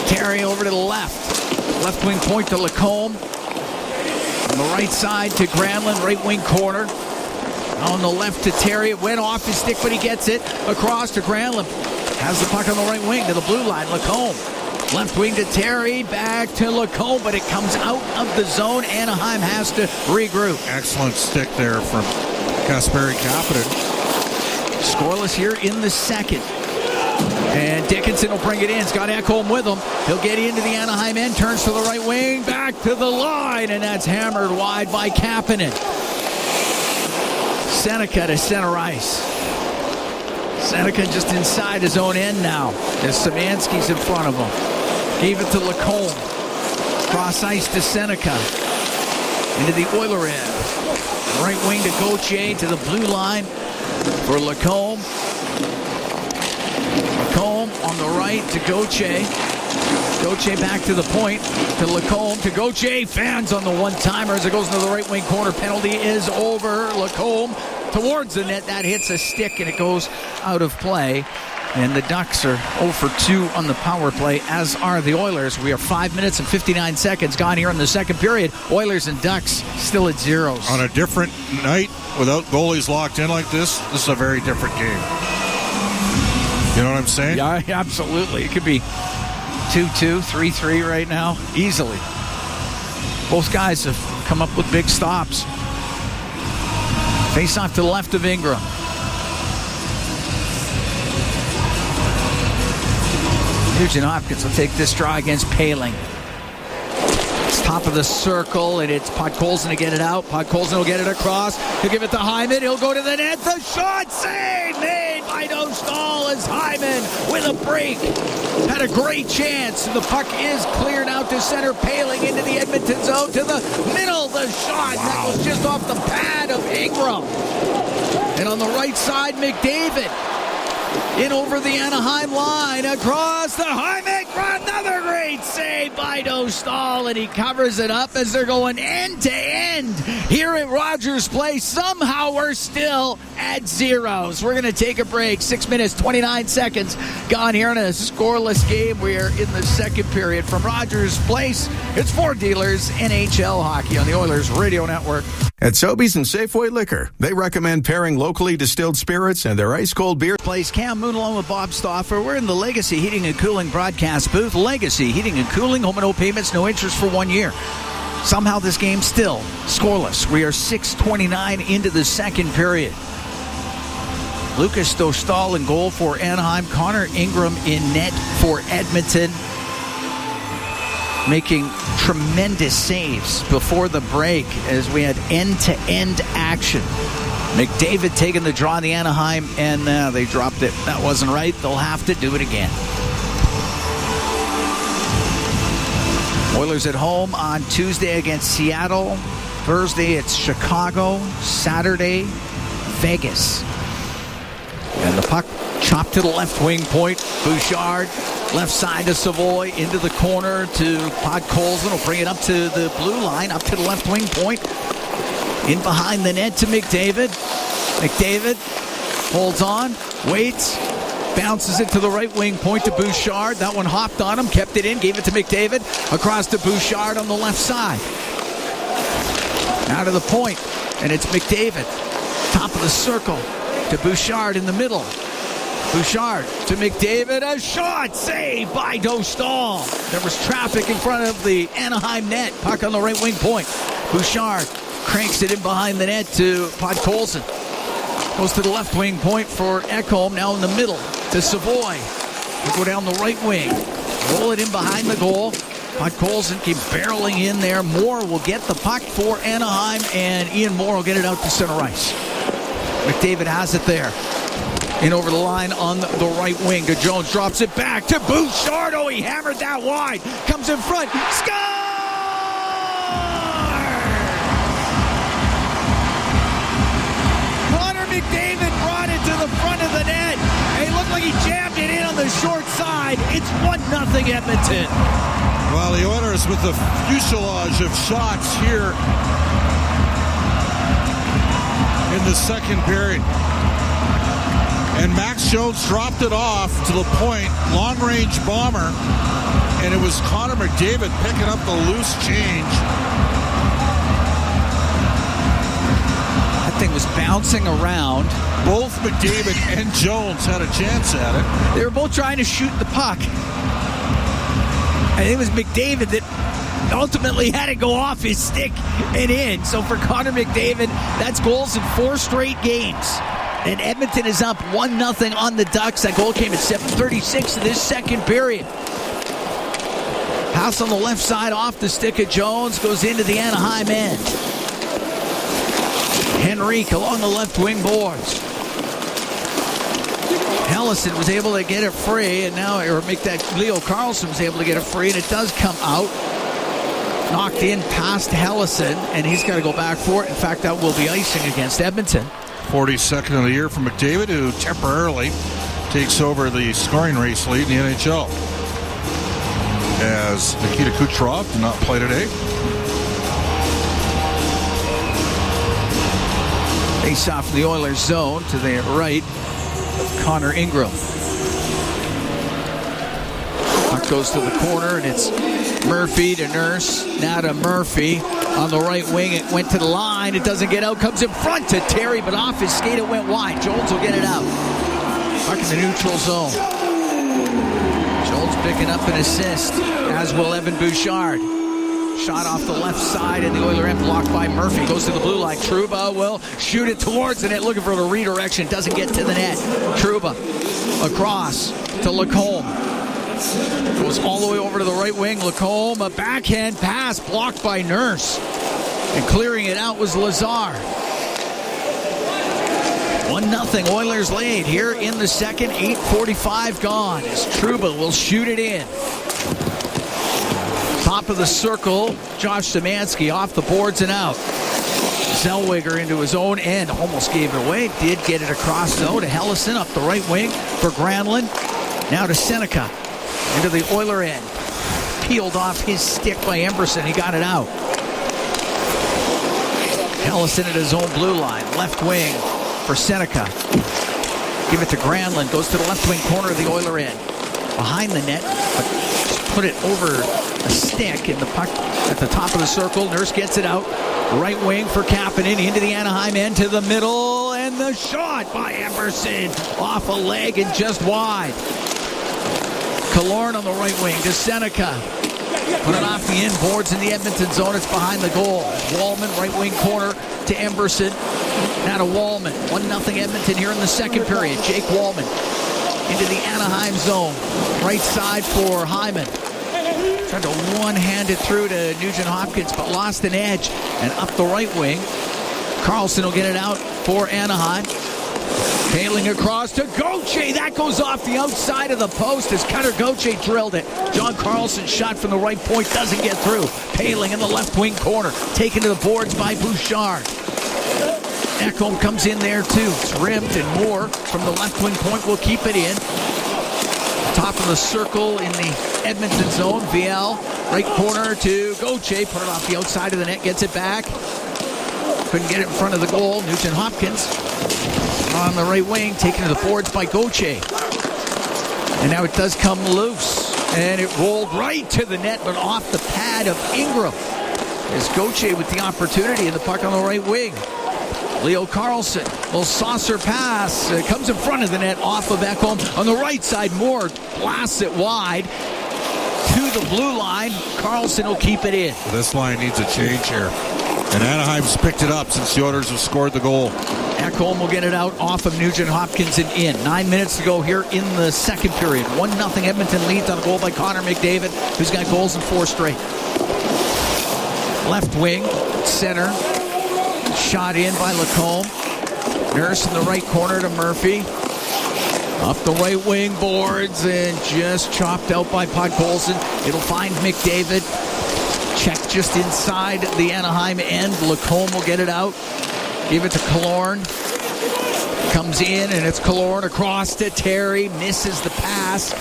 Terry over to the left. Left wing point to Lacombe. On the right side to Granlund, right wing corner. On the left to Terry. It went off his stick, but he gets it across to Granlund. Has the puck on the right wing to the blue line. Lacombe. Left wing to Terry. Back to Lacombe, but it comes out of the zone. Anaheim has to regroup. Excellent stick there from Kasperi Kapanen. Scoreless here in the second. And Dickinson will bring it in. Scott Ekholm with him. He'll get into the Anaheim end. Turns to the right wing. Back to the line. And that's hammered wide by Kapanen. Seneca to center ice. Seneca just inside his own end now. As Szymanski's in front of him. Gave it to Lacombe. Cross ice to Seneca. Into the Oiler end. Right wing to Gauthier to the blue line for Lacombe. Lacombe on the right to Gauthier. Gauthier back to the point to Lacombe to Gauthier. Fans on the one-timer as it goes into the right wing corner. Penalty is over. Lacombe towards the net. That hits a stick and it goes out of play. And the Ducks are 0 for 2 on the power play, as are the Oilers. We are 5 minutes and 59 seconds gone here in the second period. Oilers and Ducks still at zeros. On a different night, without goalies locked in like this is a very different game. You know what I'm saying? Yeah, absolutely. It could be 2-2, 3-3 right now, easily. Both guys have come up with big stops. Face off to the left of Ingram. Nugent Hopkins will take this draw against Paling. It's top of the circle, and it's Podkolzin to get it out. Podkolzin will get it across. He'll give it to Hyman. He'll go to the net. The shot save made by Dostal as Hyman with a break. Had a great chance. The puck is cleared out to center. Paling into the Edmonton zone to the middle. The shot that was just off the pad of Ingram. And on the right side, McDavid. In over the Anaheim line, across the Hyman, another great save by Dostal, and he covers it up as they're going end to end here at Rogers Place. Somehow we're still at zeros. We're going to take a break. 6 minutes, 29 seconds gone here in a scoreless game. We are in the second period from Rogers Place. It's for Dealers NHL Hockey on the Oilers Radio Network. At Sobeys and Safeway Liquor, they recommend pairing locally distilled spirits and their ice-cold beer. Place Cam Moon along with Bob Stauffer. We're in the Legacy Heating and Cooling broadcast booth. Legacy Heating and Cooling, home and no payments, no interest for 1 year. Somehow this game still scoreless. We are 6:29 into the second period. Lucas Dostal in goal for Anaheim. Connor Ingram in net for Edmonton. Making tremendous saves before the break as we had end-to-end action. McDavid taking the draw in the Anaheim, and they dropped it. That wasn't right. They'll have to do it again. Oilers at home on Tuesday against Seattle. Thursday, it's Chicago. Saturday, Vegas. And the puck chopped to the left wing point. Bouchard, left side to Savoy, into the corner to Podkolzin. Will bring it up to the blue line, up to the left wing point. In behind the net to McDavid. McDavid holds on, waits, bounces it to the right wing point to Bouchard. That one hopped on him, kept it in, gave it to McDavid. Across to Bouchard on the left side. Out of the point, and it's McDavid. Top of the circle to Bouchard in the middle. Bouchard to McDavid. A shot saved by Dostal. There was traffic in front of the Anaheim net. Puck on the right wing point. Bouchard cranks it in behind the net to Podkolzin. Goes to the left wing point for Ekholm. Now in the middle to Savoy. They go down the right wing. Roll it in behind the goal. Podkolzin keep barreling in there. Moore will get the puck for Anaheim, and Ian Moore will get it out to center ice. McDavid has it there. In over the line on the right wing to Jones. Drops it back to Bouchard. Oh, he hammered that wide. Comes in front. Score! McDavid brought it to the front of the net. It looked like he jammed it in on the short side. It's 1-0 Edmonton. Well, the Oilers with the fuselage of shots here in the second period. And Max Jones dropped it off to the point, long-range bomber, and it was Connor McDavid picking up the loose change. Thing was bouncing around. Both McDavid and Jones had a chance at it. They were both trying to shoot the puck. I think it was McDavid that ultimately had to go off his stick and in. So for Connor McDavid, that's goals in 4 straight games. And Edmonton is up 1-0 on the Ducks. That goal came at 7:36 of this second period. Pass on the left side off the stick of Jones. Goes into the Anaheim end. Henrique along the left wing boards. Hellison was able to get it free, and now, or make that, Leo Carlson was able to get it free, and it does come out. Knocked in past Hellison, and he's got to go back for it. In fact, that will be icing against Edmonton. 42nd of the year for McDavid, who temporarily takes over the scoring race lead in the NHL. As Nikita Kucherov did not play today. Face off the Oilers zone to the right of Connor Ingram. Puck goes to the corner, and it's Murphy to Nurse. Now to Murphy on the right wing. It went to the line. It doesn't get out. Comes in front to Terry, but off his skate it went wide. Jones will get it out. Puck in the neutral zone. Jones picking up an assist, as will Evan Bouchard. Shot off the left side, and the Oiler end blocked by Murphy. Goes to the blue line. Trouba will shoot it towards the net, looking for the redirection. Doesn't get to the net. Trouba across to Lacombe. Goes all the way over to the right wing. Lacombe, a backhand pass blocked by Nurse. And clearing it out was Lazar. 1-0 Oilers lead here in the second. 8:45 gone as Trouba will shoot it in. Top of the circle, Josh Szymanski off the boards and out. Zellweger into his own end, almost gave it away. Did get it across though to Hellison up the right wing for Granlund. Now to Seneca into the Oiler end. Peeled off his stick by Emberson. He got it out. Hellison at his own blue line, left wing for Seneca. Give it to Granlund. Goes to the left wing corner of the Oiler end. Behind the net, but just put it over a stick, and the puck at the top of the circle. Nurse gets it out. Right wing for Kapanen into the Anaheim end to the middle, and the shot by Emberson off a leg and just wide. Killorn on the right wing to Seneca. Put it off the end boards in the Edmonton zone. It's behind the goal. Wallman, right wing corner to Emberson. Now to Wallman. 1-0 Edmonton here in the second period. Jake Wallman into the Anaheim zone. Right side for Hyman. Tried to one-hand it through to Nugent Hopkins, but lost an edge. And up the right wing, Carlson will get it out for Anaheim. Tailing across to Gauthier. That goes off the outside of the post as Cutter Gauthier drilled it. John Carlson's shot from the right point doesn't get through. Paling in the left wing corner. Taken to the boards by Bouchard. Ekholm comes in there too. It's rimmed, and Moore from the left wing point will keep it in. Top of the circle in the Edmonton zone. VL, right corner to Gauthier. Put it off the outside of the net. Gets it back. Couldn't get it in front of the goal. Nugent Hopkins on the right wing, taken to the boards by Gauthier. And now it does come loose. And it rolled right to the net, but off the pad of Ingram. As Gauthier with the opportunity and the puck on the right wing. Leo Carlson, little saucer pass. Comes in front of the net off of Ekholm. On the right side, Moore blasts it wide to the blue line. Carlson will keep it in. This line needs a change here. And Anaheim's picked it up since the Oilers have scored the goal. Ekholm will get it out off of Nugent Hopkins and in. 9 minutes to go here in the second period. 1-0 Edmonton leads on a goal by Connor McDavid, who's got goals in 4 straight. Left wing, center. Shot in by Lacombe. Nurse in the right corner to Murphy. Up the right wing boards and just chopped out by Podkolzin. It'll find McDavid. Check just inside the Anaheim end. Lacombe will get it out. Give it to Killorn. Comes in, and it's Killorn across to Terry. Misses the pass.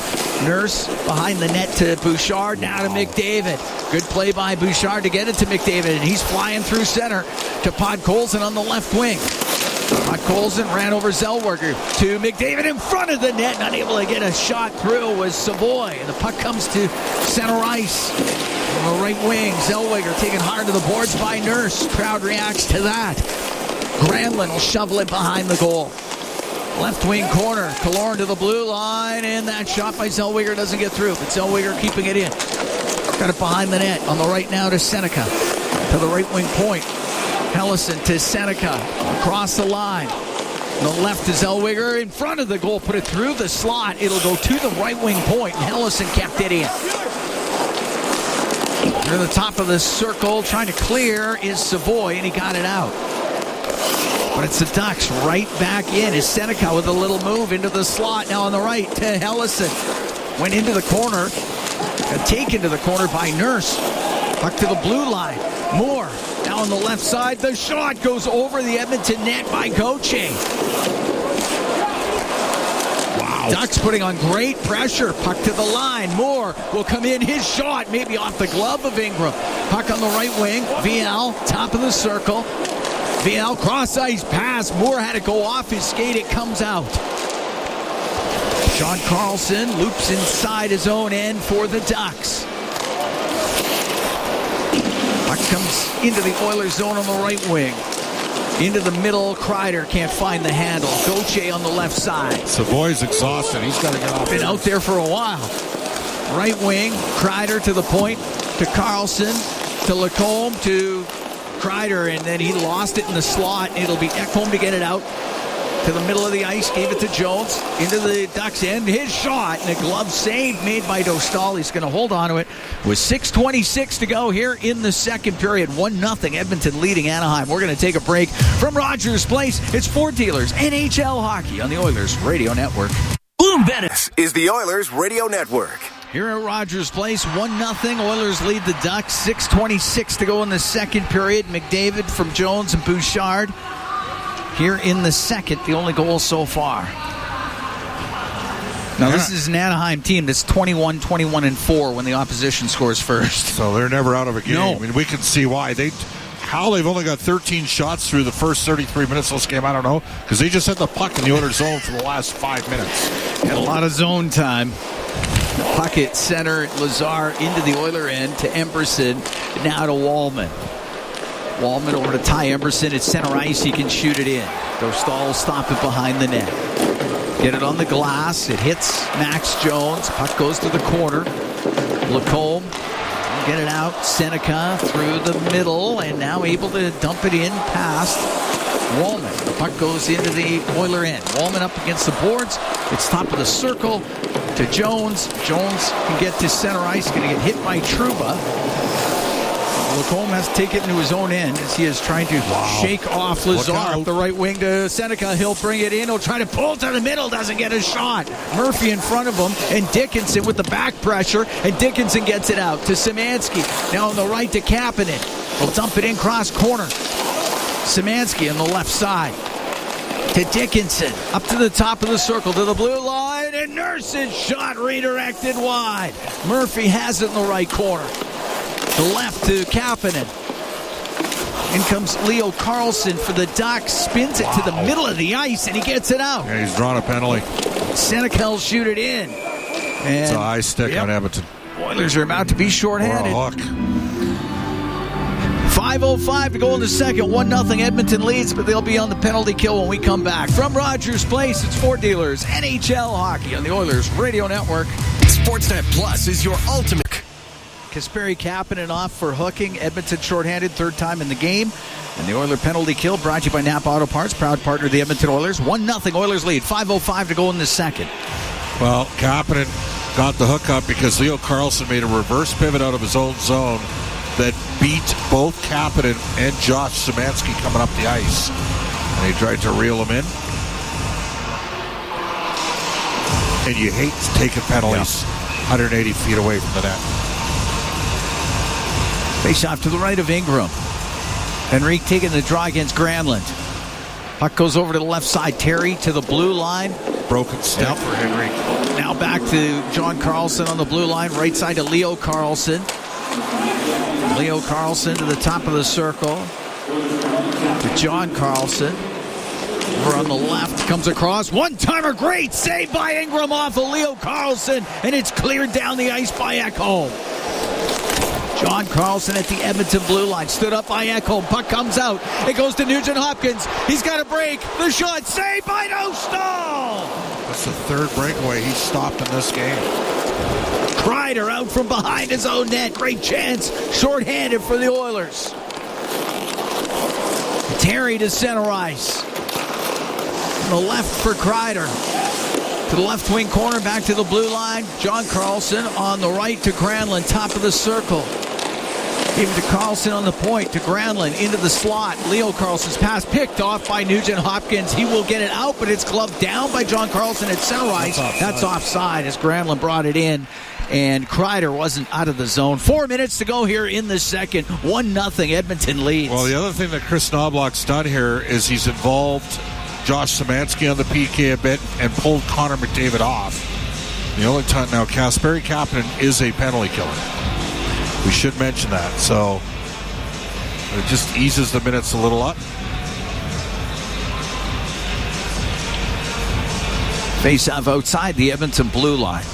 Nurse behind the net to Bouchard. Now to McDavid. Good play by Bouchard to get it to McDavid, and he's flying through center to Podkolzin on the left wing. Podkolzin ran over Zellweger to McDavid in front of the net. Not able to get a shot through was Savoy. And the puck comes to center ice. On the right wing, Zellweger taken hard to the boards by Nurse. Crowd reacts to that. Granlund will shovel it behind the goal. Left wing corner, Killorn to the blue line, and that shot by Zellweger doesn't get through, but Zellweger keeping it in. Got it behind the net. On the right now to Seneca. To the right wing point. Helleson to Seneca. Across the line. On the left to Zellweger. In front of the goal. Put it through the slot. It'll go to the right wing point. And Helleson kept it in. Near the top of the circle. Trying to clear is Savoy. And he got it out. But it's the Ducks right back in. Is Seneca with a little move into the slot. Now on the right to Helleson. Went into the corner. Got taken to the corner by Nurse. Puck to the blue line. Moore now on the left side. The shot goes over the Edmonton net by Gauthier. Wow. Ducks putting on great pressure. Puck to the line. Moore will come in. His shot maybe off the glove of Ingram. Puck on the right wing. VL, top of the circle. VL cross ice pass. Moore had to go off his skate. It comes out. John Carlson loops inside his own end for the Ducks. Puck comes into the Oilers zone on the right wing. Into the middle, Kreider can't find the handle. Gauthier on the left side. Savoy's exhausted. He's got to get off. Been out there for a while. Right wing, Kreider to the point, to Carlson, to Lacombe, to Kreider, and then he lost it in the slot. It'll be Ekholm to get it out. To the middle of the ice, gave it to Jones, into the Ducks end, his shot, and a glove save made by Dostal. He's going to hold on to it with 6:26 to go here in the second period. 1-0 Edmonton leading Anaheim. We're going to take a break from Rogers Place. It's Ford Dealers NHL Hockey on the Oilers Radio Network. This is the Oilers Radio Network. Here at Rogers Place, 1-0. Oilers lead the Ducks. 6:26 to go in the second period. McDavid from Jones and Bouchard. Here in the second, the only goal so far. Now, this is an Anaheim team that's 21-21-4 when the opposition scores first. So they're never out of a game. No. I mean, we can see why. How they've only got 13 shots through the first 33 minutes of this game, I don't know. Because they just had the puck in the Oilers zone for the last 5 minutes. Had a lot of zone time. Puck at center, Lazar into the Oiler end to Emberson, now to Wallman. Wallman over to Ty Emberson at center ice. He can shoot it in. Dostal will stop it behind the net. Get it on the glass. It hits Max Jones. Puck goes to the corner. Lacombe get it out. Seneca through the middle and now able to dump it in past Wallman. The puck goes into the Oiler end. Wallman up against the boards. It's top of the circle to Jones. Jones can get to center ice. Going to get hit by Trouba. Lacombe has to take it into his own end as he is trying to shake off Lazar up the right wing to Seneca. He'll bring it in. He'll try to pull to the middle. Doesn't get a shot. Murphy in front of him, and Dickinson with the back pressure, and Dickinson gets it out to Szymanski. Now on the right to Kapanen. He'll dump it in cross corner. Szymanski on the left side to Dickinson. Up to the top of the circle to the blue line, and Nurse's shot redirected wide. Murphy has it in the right corner. The left to Kapanen. In comes Leo Carlson for the Ducks. Spins it to the middle of the ice, and he gets it out. Yeah, he's drawn a penalty. Seneca shoot it in. And it's a high stick on Edmonton. Oilers are about to be shorthanded. Or a hook. 5:05 to go in the second. 1-0 Edmonton leads, but they'll be on the penalty kill when we come back. From Rogers Place, it's Fort Dealers NHL Hockey on the Oilers Radio Network. Sportsnet Plus is your ultimate. Kasperi Kapanen off for hooking. Edmonton shorthanded, third time in the game. And the Oiler penalty kill brought to you by Napa Auto Parts, proud partner of the Edmonton Oilers. 1-0 Oilers lead. 5:05 to go in the second. Well, Kapanen got the hookup because Leo Carlson made a reverse pivot out of his own zone that beat both Kapanen and Josh Szymanski coming up the ice. And he tried to reel him in. And you hate taking penalties 180 feet away from the net. Face off to the right of Ingram. Henrique taking the draw against Granlund. Puck goes over to the left side. Terry to the blue line. Broken stick for Henrique. Now back to John Carlson on the blue line. Right side to Leo Carlson. Leo Carlson to the top of the circle. To John Carlson. Over on the left. Comes across. One-timer. Great save by Ingram off of Leo Carlson. And it's cleared down the ice by Ekholm. John Carlson at the Edmonton blue line. Stood up by Ekholm. Puck comes out. It goes to Nugent Hopkins. He's got a break. The shot saved by Dostal. That's the third breakaway he's stopped in this game. Kreider out from behind his own net. Great chance. Shorthanded for the Oilers. Terry to center ice. On the left for Kreider. To the left wing corner, back to the blue line. John Carlson on the right to Granlund, top of the circle. Even to Carlson on the point, to Granlund, into the slot. Leo Carlson's pass picked off by Nugent Hopkins. He will get it out, but it's gloved down by John Carlson at center ice. That's offside as Granlund brought it in. And Kreider wasn't out of the zone. 4 minutes to go here in the second. 1-0 Edmonton leads. Well, the other thing that Chris Knobloch's done here is he's involved Josh Szymanski on the PK a bit and pulled Connor McDavid off. The only time now, Kasperi Kapanen is a penalty killer. We should mention that. So it just eases the minutes a little up. Face off outside the Edmonton blue line.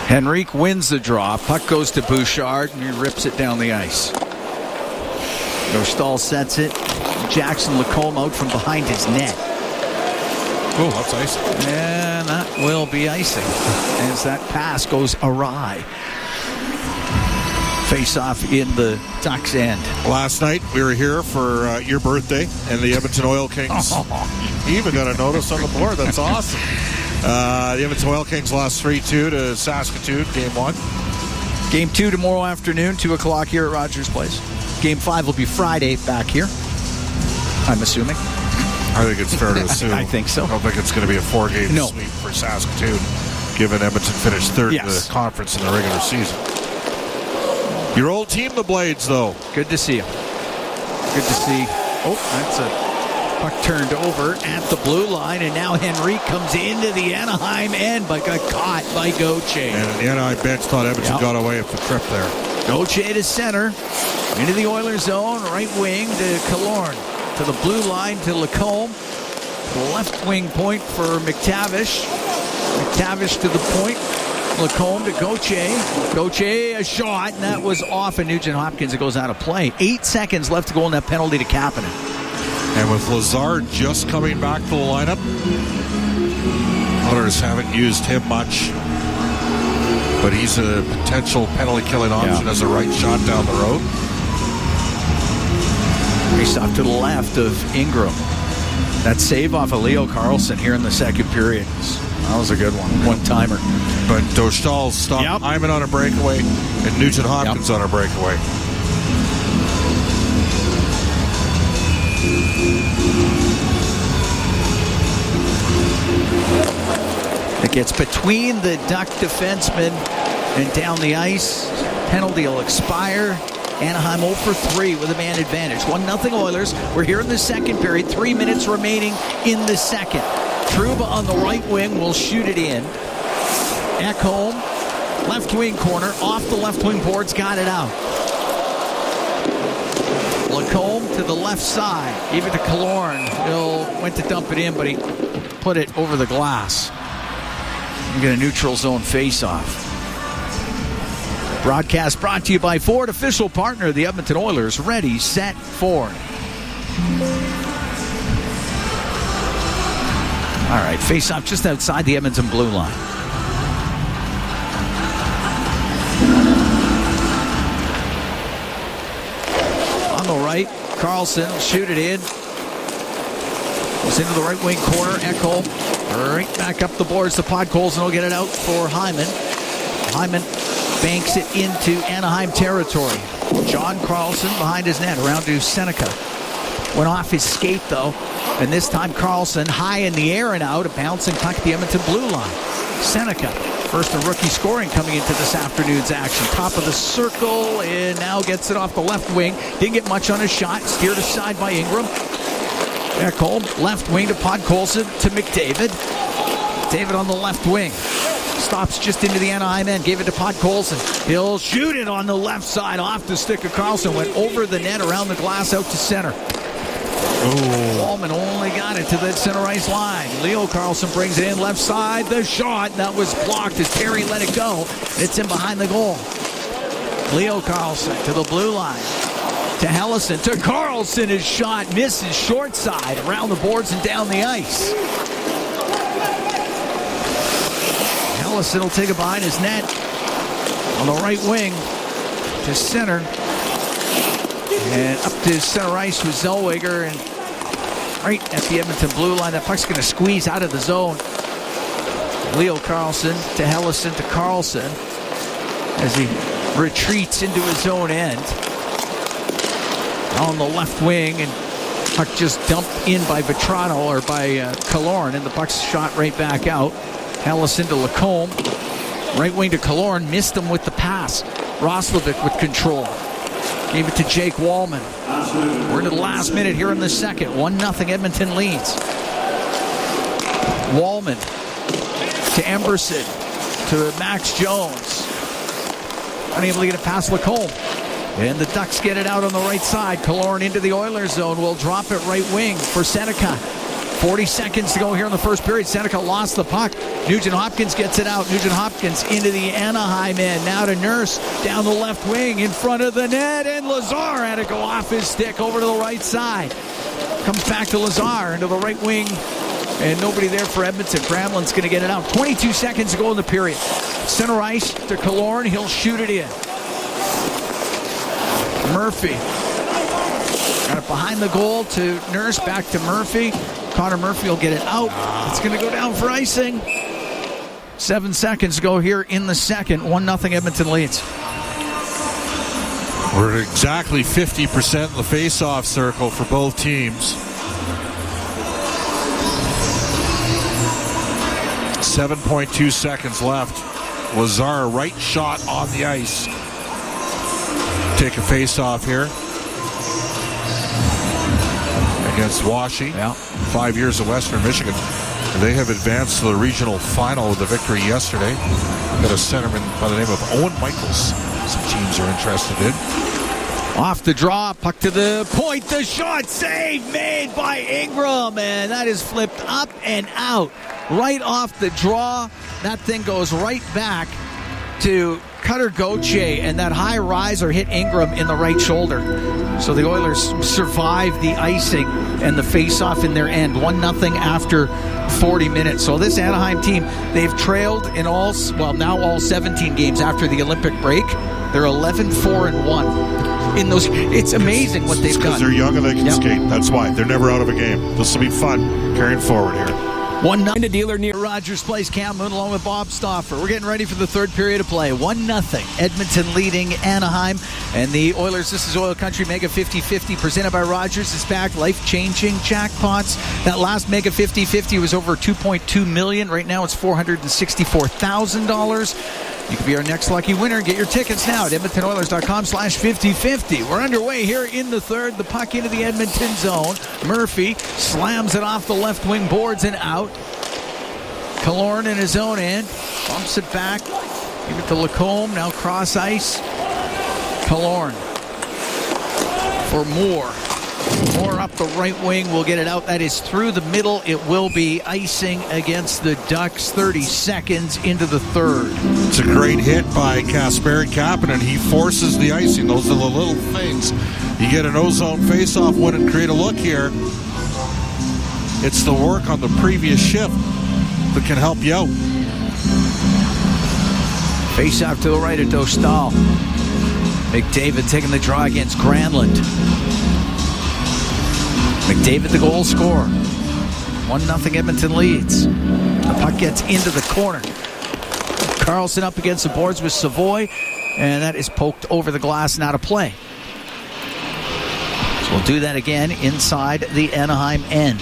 Henrique wins the draw. Puck goes to Bouchard, and he rips it down the ice. Dostal sets it. Jackson Lacombe out from behind his net. Oh, that's icing. And that will be icing as that pass goes awry. Face off in the Ducks' end. Last night, we were here for your birthday, and the Edmonton Oil Kings. You even got a notice on the board. That's awesome. The Edmonton Oil Kings lost 3-2 to Saskatoon, Game 1. Game 2 tomorrow afternoon, 2 o'clock here at Rogers Place. Game 5 will be Friday back here, I'm assuming. I think it's fair to assume. I think so. I don't think it's going to be a 4-game sweep for Saskatoon, given Edmonton finished third in the conference in the regular season. Your old team, the Blades, though. Good to see you. Good to see. Oh, that's a puck turned over at the blue line, and now Henrique comes into the Anaheim end, but got caught by Gauthier. And the Anaheim bench thought Edmonton got away with the trip there. Gauthier to center, into the Oilers zone, right wing to Killorn. To the blue line to Lacombe. The left wing point for McTavish. McTavish to the point. Lacombe to Gauthier. Gauthier, a shot, and that was off of Nugent Hopkins. It goes out of play. 8 seconds left to go in that penalty to Kapanen. And with Lazar just coming back to the lineup, Oilers haven't used him much. But he's a potential penalty-killing option as a right shot down the road. Face off to the left of Ingram. That save off of Leo Carlson here in the second period is That was a good one. One-timer. But Dostal stopped Hyman on a breakaway and Nugent Hopkins on a breakaway. It gets between the Duck defenseman and down the ice. Penalty will expire. Anaheim 0 for 3 with a man advantage. 1-0 Oilers. We're here in the second period. 3 minutes remaining in the second. Trouba on the right wing will shoot it in. Ekholm, left wing corner, off the left wing boards, got it out. Lacombe to the left side, gave it to Killorn. Bill went to dump it in, but he put it over the glass. We get a neutral zone face-off. Broadcast brought to you by Ford, official partner of the Edmonton Oilers. Ready, set, Ford. All right, face-off just outside the Edmonton blue line. On the right, Carlson will shoot it in. Goes into the right wing corner. Ekholm right back up the boards to Podkolzin will get it out for Hyman. Hyman banks it into Anaheim territory. John Carlson behind his net, around to Seneca. Went off his skate, though. And this time Carlson high in the air and out, a bouncing puck at the Edmonton blue line. Seneca, first in rookie scoring coming into this afternoon's action. Top of the circle, and now gets it off the left wing. Didn't get much on his shot. Steered aside by Ingram. Ekholm, left wing to Podkolzin to McDavid. David on the left wing. Stops just into the Anaheim end. Gave it to Podkolzin. He'll shoot it on the left side off the stick of Carlson. Went over the net, around the glass, out to center. Wallman only got it to the center ice line. Leo Carlson brings it in left side. The shot that was blocked as Terry let it go. It's in behind the goal. Leo Carlson to the blue line. To Hellison. To Carlson. His shot misses short side around the boards and down the ice. Hellison will take it behind his net. On the right wing to center. And up to center ice with Zellweger, and right at the Edmonton blue line. That puck's going to squeeze out of the zone. Leo Carlson to Hellison to Carlson as he retreats into his own end. On the left wing, and puck just dumped in by Vetrano or by Killorn, and the puck's shot right back out. Hellison to Lacombe. Right wing to Killorn, missed him with the pass. Roslovic with control. Gave it to Jake Wallman. We're into the last minute here in the second. 1-0 Edmonton leads. Wallman to Emberson to Max Jones. Unable to get it past Lacombe. And the Ducks get it out on the right side. Killorn into the Oilers zone. Will drop it right wing for Seneca. 40 seconds to go here in the first period. Seneca lost the puck. Nugent Hopkins gets it out. Nugent Hopkins into the Anaheim end. Now to Nurse down the left wing in front of the net. And Lazar had to go off his stick over to the right side. Comes back to Lazar into the right wing. And nobody there for Edmonton. Bramlin's going to get it out. 22 seconds to go in the period. Center ice to Killorn. He'll shoot it in. Murphy. Got it behind the goal to Nurse. Back to Murphy. Connor Murphy will get it out. It's going to go down for icing. 7 seconds to go here in the second. 1-0 Edmonton leads. We're at exactly 50% in the face-off circle for both teams. 7.2 seconds left. Lazar, right shot on the ice. Take a face-off here against Washi. 5 years of Western Michigan. They have advanced to the regional final with a victory yesterday. Got a centerman by the name of Owen Michaels. Some teams are interested in. Off the draw, puck to the point, the shot, save made by Ingram, and that is flipped up and out. Right off the draw, that thing goes right back to Cutter Gauthier, and that high riser hit Ingram in the right shoulder. So the Oilers survive the icing and the face-off in their end. 1-0 after 40 minutes. So this Anaheim team, they've trailed in all 17 games after the Olympic break. They're 11-4-1. In those, it's amazing what they've done. Because they're young and they can skate. That's why. They're never out of a game. This will be fun carrying forward here. 1-0 to dealer near Rogers Place. Cam Moon along with Bob Stauffer. We're getting ready for the third period of play. 1-0. Edmonton leading Anaheim. And the Oilers, this is Oil Country Mega 50-50 presented by Rogers. It's back. Life-changing jackpots. That last Mega 50-50 was over $2.2 million. Right now it's $464,000. You could be our next lucky winner. Get your tickets now at EdmontonOilers.com/50-50. We're underway here in the third. The puck into the Edmonton zone. Murphy slams it off the left wing boards and out. Killorn in his own end. Bumps it back. Give it to Lacombe. Now cross ice. Killorn for Moore. Moore up the right wing. We'll get it out. That is through the middle. It will be icing against the Ducks. 30 seconds into the third. It's a great hit by Kasperi Kapanen. He forces the icing. Those are the little things. You get an ozone face-off win and create a look here. It's the work on the previous shift that can help you out. Face-off to the right of Dostal. McDavid taking the draw against Granlund. McDavid the goal scorer. 1-0 Edmonton leads. The puck gets into the corner. Carlson up against the boards with Savoy, and that is poked over the glass and out of play. So we'll do that again inside the Anaheim end.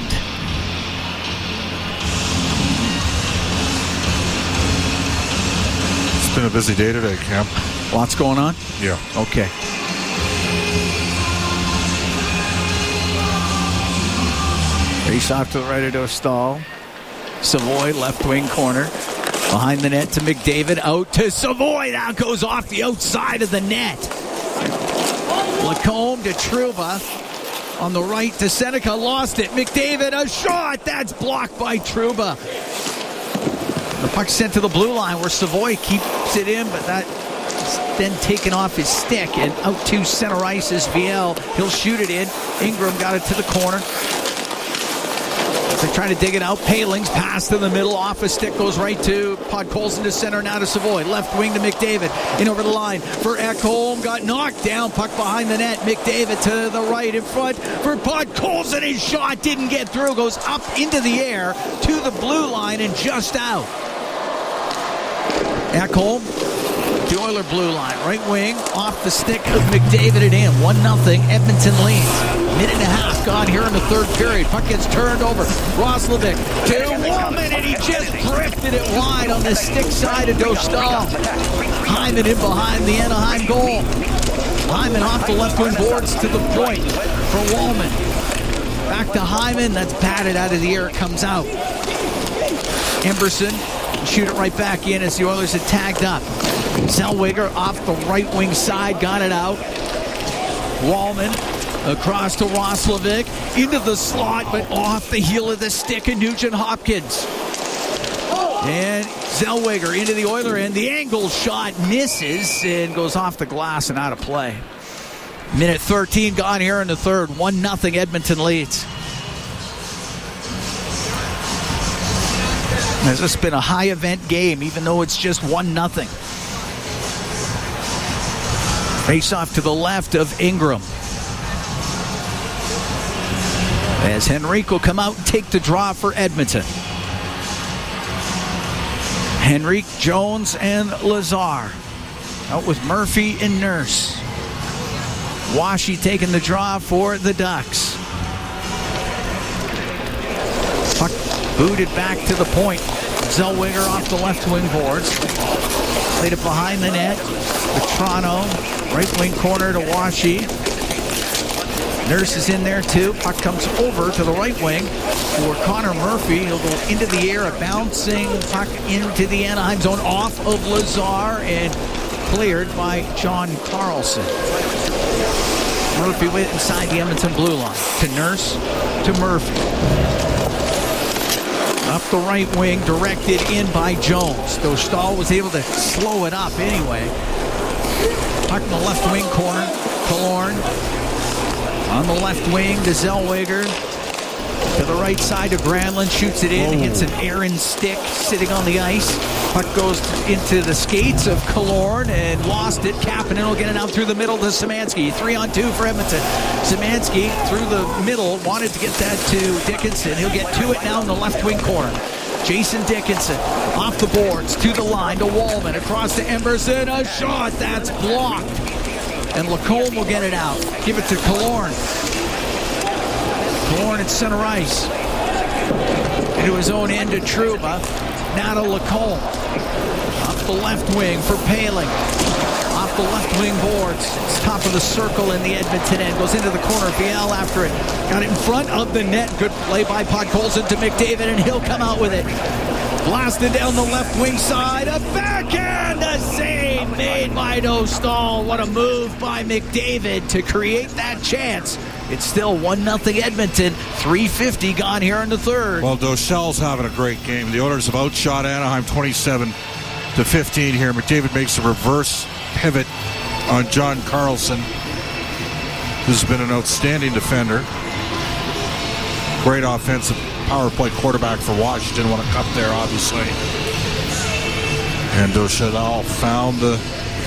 It's been a busy day today, Cam. Lots going on? Yeah. Okay. Face off to the right of Dostal. Savoy, left wing corner. Behind the net to McDavid. Out to Savoy. Now goes off the outside of the net. Lacombe to Trouba. On the right to Seneca. Lost it. McDavid, a shot. That's blocked by Trouba. The puck sent to the blue line where Savoy keeps it in, but that is then taken off his stick. And out to center ice is VL. He'll shoot it in. Ingram got it to the corner. They're trying to dig it out. Paling's pass to the middle. Off a stick goes right to Podkolzin to center. Now to Savoy. Left wing to McDavid. In over the line for Ekholm. Got knocked down. Puck behind the net. McDavid to the right in front for Podkolzin. His shot didn't get through. Goes up into the air to the blue line and just out. Ekholm. The Oiler blue line. Right wing. Off the stick of McDavid and in. 1-0. Edmonton leads. Minute and a half gone here in the third period. Puck gets turned over. Roslovic to Woolman, and he just drifted it wide on the stick side of Dostal. Hyman in behind the Anaheim goal. Hyman off the left wing boards to the point for Woolman. Back to Hyman. That's batted out of the air. It comes out. Emberson shoot it right back in as the Oilers had tagged up. Zellweger off the right wing side. Got it out. Woolman across to Roslovic, into the slot, but off the heel of the stick of Nugent Hopkins. And Zellweger into the Oiler end. The angle shot misses and goes off the glass and out of play. Minute 13 gone here in the third. 1-0 Edmonton leads. This has been a high event game, even though it's just 1-0. Face off to the left of Ingram. As Henrique will come out and take the draw for Edmonton. Henrique, Jones, and Lazar. Out with Murphy and Nurse. Washi taking the draw for the Ducks. Puck booted back to the point. Zellweger off the left wing boards. Played it behind the net. Toronto, right wing corner to Washi. Nurse is in there too. Puck comes over to the right wing for Connor Murphy. He'll go into the air, a bouncing puck into the Anaheim zone off of Lazar and cleared by John Carlson. Murphy went inside the Edmonton blue line to Nurse to Murphy. Up the right wing, directed in by Jones. Though Stahl was able to slow it up anyway. Puck in the left wing corner. Killorn on the left wing to Zellweger. To the right side to Granlund, shoots it in, hits an Aaron stick sitting on the ice. Puck goes into the skates of Killorn and lost it. Kapanen will get it out through the middle to Szymanski. 3-on-2 for Edmonton. Szymanski through the middle, wanted to get that to Dickinson. He'll get to it now in the left wing corner. Jason Dickinson off the boards to the line to Wallman, across to Emberson. A shot that's blocked. And Lacombe will get it out. Give it to Killorn. Killorn at center ice. Into his own end to Trouba. Now to Lacombe. Off the left wing for Paling. Off the left wing boards. It's top of the circle in the Edmonton end. Goes into the corner. Viel after it. Got it in front of the net. Good play by Podkolzin to McDavid, and he'll come out with it. Blasted down the left wing side. A backhand. A save made by Dostal. What a move by McDavid to create that chance. It's still 1-0 Edmonton. 3:50 gone here in the third. Well, Dostal's having a great game. The Oilers have outshot Anaheim 27-15 here. McDavid makes a reverse pivot on John Carlson, who's been an outstanding defender. Great offensive power play quarterback for Washington. Want to cut there, obviously. And Dostal found the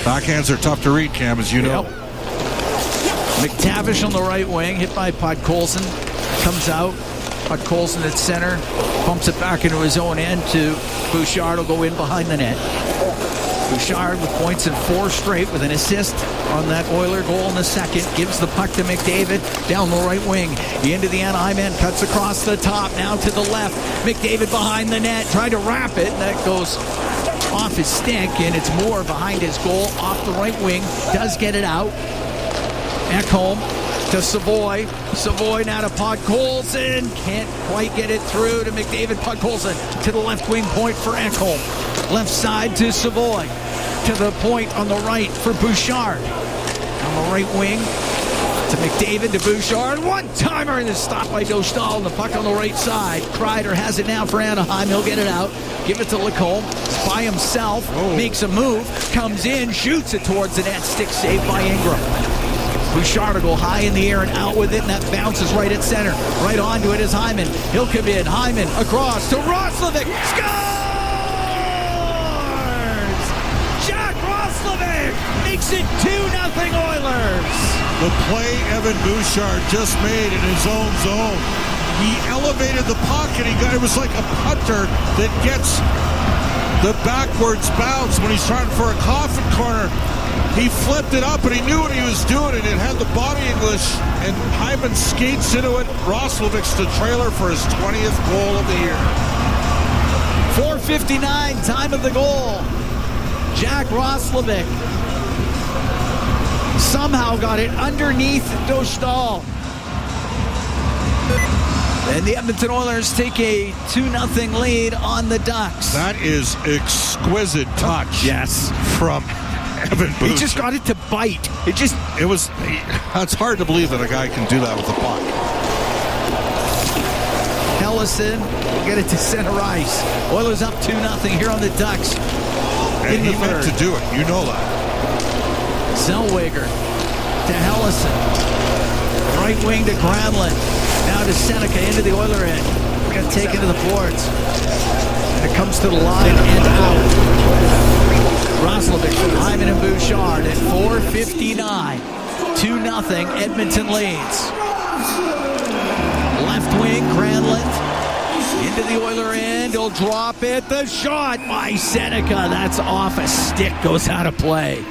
backhands are tough to read, Cam, as you know. Yep. McTavish on the right wing, hit by Podkolzin. Comes out. Podkolzin at center. Pumps it back into his own end to Bouchard. Will go in behind the net. Bouchard with points in 4 straight with an assist on that Oiler goal in the second. Gives the puck to McDavid down the right wing. The end of the Anaheim end. Cuts across the top. Now to the left. McDavid behind the net. Tried to wrap it. And that goes off his stick. And it's Moore behind his goal. Off the right wing. Does get it out. Ekholm to Savoy. Savoy now to Podkolzin. Can't quite get it through to McDavid. Podkolzin to the left wing point for Ekholm. Left side to Savoy. To the point on the right for Bouchard. On the right wing to McDavid to Bouchard. One-timer and is stopped by Dostal. The puck on the right side. Kreider has it now for Anaheim. He'll get it out. Give it to Lacombe. It's by himself. Makes a move. Comes in. Shoots it towards the net. Stick saved by Ingram. Bouchard will go high in the air and out with it, and that bounces right at center. Right onto it is Hyman. He'll come in. Hyman across to Roslovic. Scores! Jack Roslovic makes it 2-0 Oilers. The play Evan Bouchard just made in his own zone. He elevated the puck, and it was like a punter that gets the backwards bounce when he's trying for a coffin corner. He flipped it up, and he knew what he was doing, and it had the body English, and Hyman skates into it. Roslovic's the trailer for his 20th goal of the year. 4:59, time of the goal. Jack Roslovic somehow got it underneath Dostal. And the Edmonton Oilers take a 2-0 lead on the Ducks. That is exquisite touch. Yes. From Evan Bouchard. He just got it to bite. It's hard to believe that a guy can do that with a puck. Ellison will get it to center ice. Oilers up 2-0 here on the Ducks. And he meant to do it. You know that. Zellweger to Ellison. Right wing to Granlund. Now to Seneca into the Oiler end. Got taken to the boards. And it comes to the line and out. Roslovic from Hyman and Bouchard at 4:59. 2-0 Edmonton leads. Left wing, Granlund into the Oiler end. He'll drop it. The shot by Seneca. That's off a stick. Goes out of play.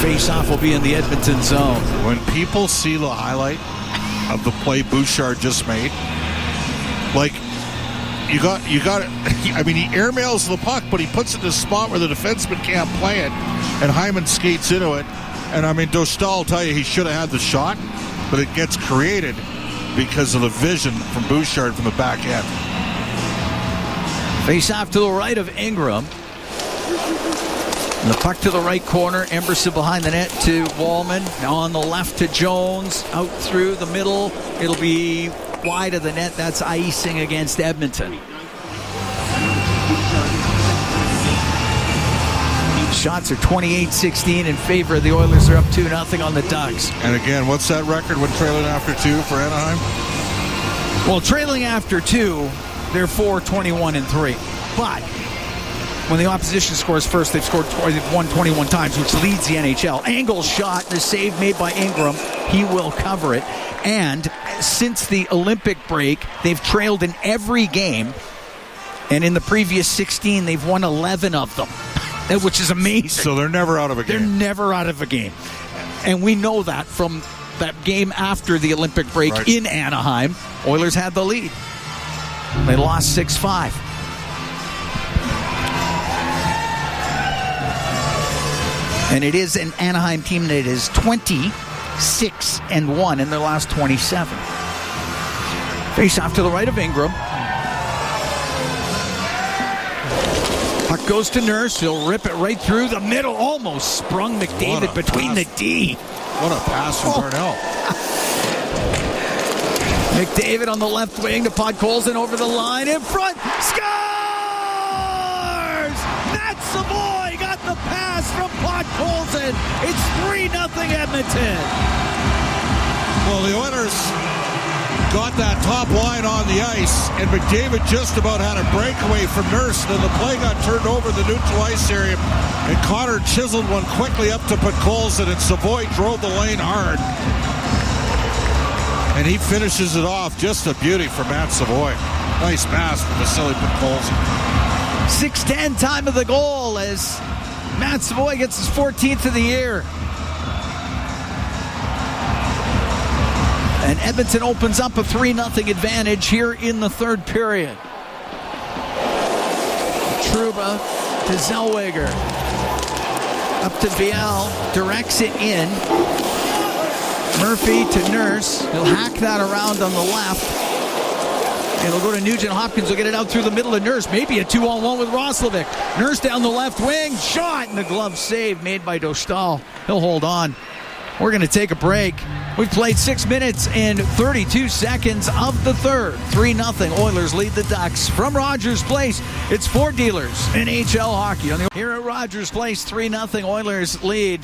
Face-off will be in the Edmonton zone. When people see the highlight of the play Bouchard just made, like, you got it. I mean, he airmails the puck, but he puts it in a spot where the defenseman can't play it, and Hyman skates into it. And I mean, Dostal will tell you he should have had the shot, but it gets created because of the vision from Bouchard from the back end. Face-off to the right of Ingram. And the puck to the right corner. Emberson behind the net to Wallman. Now on the left to Jones. Out through the middle. It'll be wide of the net. That's icing against Edmonton. shots are 28-16 in favor of the Oilers. They're up 2-0 on the Ducks. And again, what's that record when trailing after 2 for Anaheim? Well, trailing after 2, they're 4-21-3. But when the opposition scores first, they've won 21 times, which leads the NHL. Angle shot, the save made by Ingram. He will cover it. And since the Olympic break, they've trailed in every game. And in the previous 16, they've won 11 of them, which is amazing. So they're never out of a game. They're never out of a game. And we know that from that game after the Olympic break in Anaheim. Oilers had the lead. They lost 6-5. And it is an Anaheim team that is 26-1 in their last 27. Face off to the right of Ingram. Puck goes to Nurse. He'll rip it right through the middle. Almost sprung McDavid between the D. What a pass from Darnell. McDavid on the left wing to Podkolzin over the line in front. Scores! Matt Savoy got the pass from Podkolzin. It's 3-0 Edmonton. Well, the Oilers got that top line on the ice, and McDavid just about had a breakaway from Nurse. Then the play got turned over the neutral ice area, and Connor chiseled one quickly up to Podkolzin, and Savoy drove the lane hard. And he finishes it off. Just a beauty for Matt Savoy. Nice pass from Vasily Podkolzin. 6:10 time of the goal as Matt Savoy gets his 14th of the year. And Edmonton opens up a 3-0 advantage here in the third period. Trouba to Zellweger. Up to Viel. Directs it in. Murphy to Nurse. He'll hack that around on the left. It'll go to Nugent Hopkins. Will get it out through the middle of Nurse. Maybe a 2-on-1 with Roslovic. Nurse down the left wing. Shot. And the glove save made by Dostal. He'll hold on. We're going to take a break. We've played 6 minutes and 32 seconds of the third. 3-0. Oilers lead the Ducks from Rogers Place. It's Ford Dealers NHL hockey. Here at Rogers Place, 3-0. Oilers lead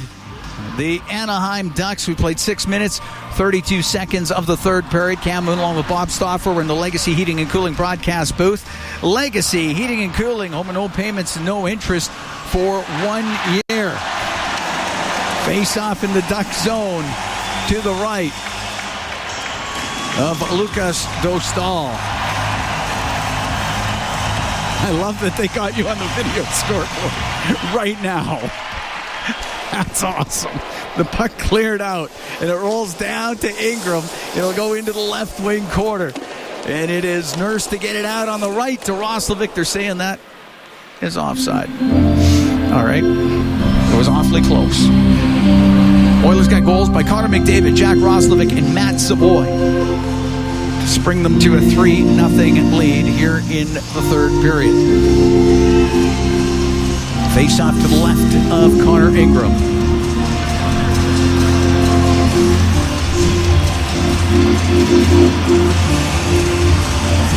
the Anaheim Ducks. We played 6 minutes, 32 seconds of the third period. Cam Moon along with Bob Stauffer. We're in the Legacy Heating and Cooling broadcast booth. Legacy Heating and Cooling. Home and home payments, no interest for 1 year. Face off in the Duck zone to the right of Lucas Dostal. I love that they got you on the video scoreboard right now. That's awesome. The puck cleared out and it rolls down to Ingram. It'll go into the left wing corner. And it is Nurse to get it out on the right to Roslovic. They're saying that is offside. All right. It was awfully close. Oilers got goals by Connor McDavid, Jack Roslovic, and Matt Savoy to spring them to a 3-0 lead here in the third period. Face off to the left of Connor Ingram.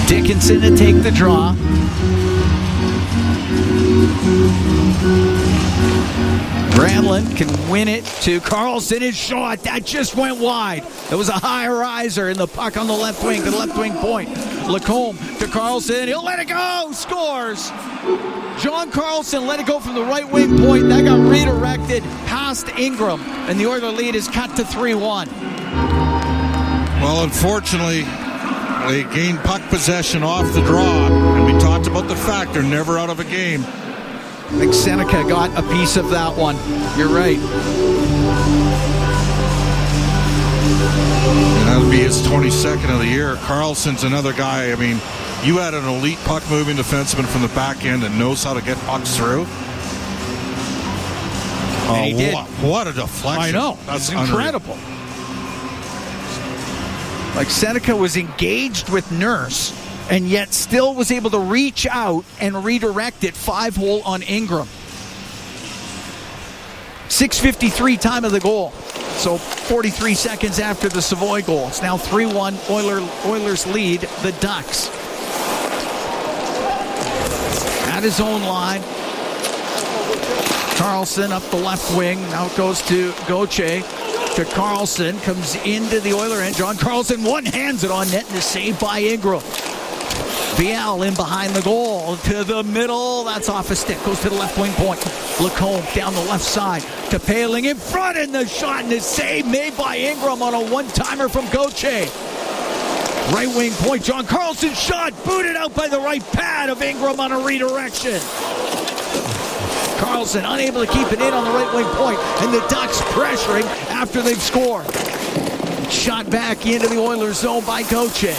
Dickinson to take the draw. Granlund can win it to Karlsson. His shot, that just went wide. It was a high riser, and the puck on the left wing to the left wing point. Lacombe to Karlsson. He'll let it go. Scores. John Karlsson let it go from the right wing point. That got redirected past Ingram, and the Oilers lead is cut to 3-1. Well, unfortunately, they gained puck possession off the draw, and we talked about the fact they're never out of a game. I think Seneca got a piece of that one. You're right. And that'll be his 22nd of the year. Karlsson's another guy. I mean, you had an elite puck-moving defenseman from the back end that knows how to get pucks through. And he did. What a deflection. I know. That's incredible. Like Seneca was engaged with Nurse and yet still was able to reach out and redirect it 5-hole on Ingram. 6:53 time of the goal. So 43 seconds after the Savoy goal. It's now 3-1. Oilers lead the Ducks. At his own line. Carlson up the left wing. Now it goes to Gauthier. To Carlson. Comes into the Oiler end. John Carlson one-hands it on net and is saved by Ingram. Viel in behind the goal. To the middle. That's off a stick. Goes to the left wing point. Lacombe down the left side. To Paling in front. And the shot and the save made by Ingram on a one-timer from Gauthier. Right wing point. John Carlson shot. Booted out by the right pad of Ingram on a redirection. Carlson unable to keep it in on the right wing point, and the Ducks pressuring after they've scored. Shot back into the Oilers zone by Gauthier.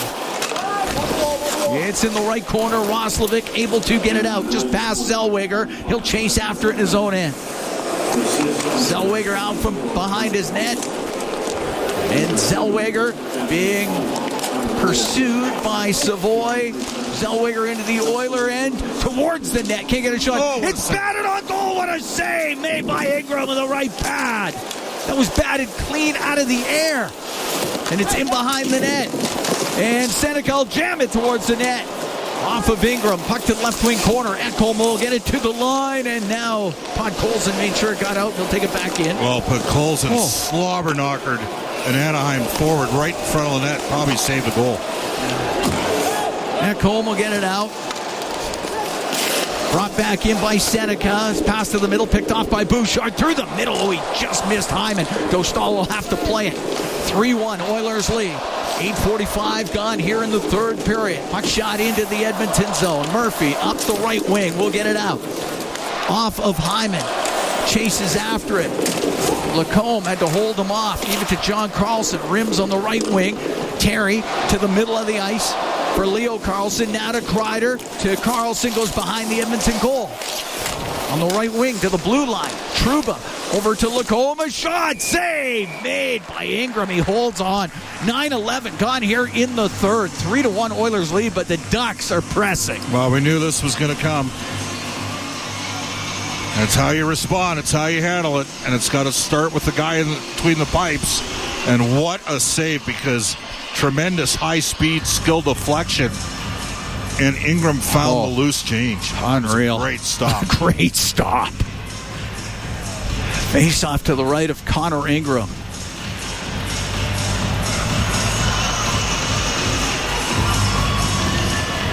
It's in the right corner. Roslovic able to get it out just past Zellweger. He'll chase after it in his own end. Zellweger out from behind his net, and Zellweger being pursued by Savoy. Zellweger into the Oiler end towards the net. Can't get a shot. It's batted on goal. What a save made by Ingram with the right pad. That was batted clean out of the air. And it's in behind the net. And Seneca will jam it towards the net. Off of Ingram. Puck to the left wing corner. Ekholm will get it to the line. And now Podkolzin made sure it got out. They'll take it back in. Well, Podkolzin slobber knockered an Anaheim forward right in front of the net. Probably saved a goal. Ekholm will get it out. Brought back in by Seneca. It's passed to the middle, picked off by Bouchard. Through the middle. Oh, he just missed Hyman. Dostal will have to play it. 3-1, Oilers lead. 8:45 gone here in the third period. Puck shot into the Edmonton zone. Murphy up the right wing. Will get it out. Off of Hyman. Chases after it. Lacombe had to hold him off. Gave it to John Carlson. Rims on the right wing. Terry to the middle of the ice for Leo Carlson. Now to Kreider. To Carlson. Goes behind the Edmonton goal. On the right wing to the blue line. Trouba over to Lacombe. A shot. Save made by Ingram. He holds on. 9:11 gone here in the third. 3-1 Oilers lead, but the Ducks are pressing. Well, we knew this was going to come. It's how you respond. It's how you handle it. And it's got to start with the guy in between the pipes. And what a save, because tremendous high-speed skill deflection. And Ingram found the loose change. Unreal. Great stop. Great stop. Face off to the right of Connor Ingram.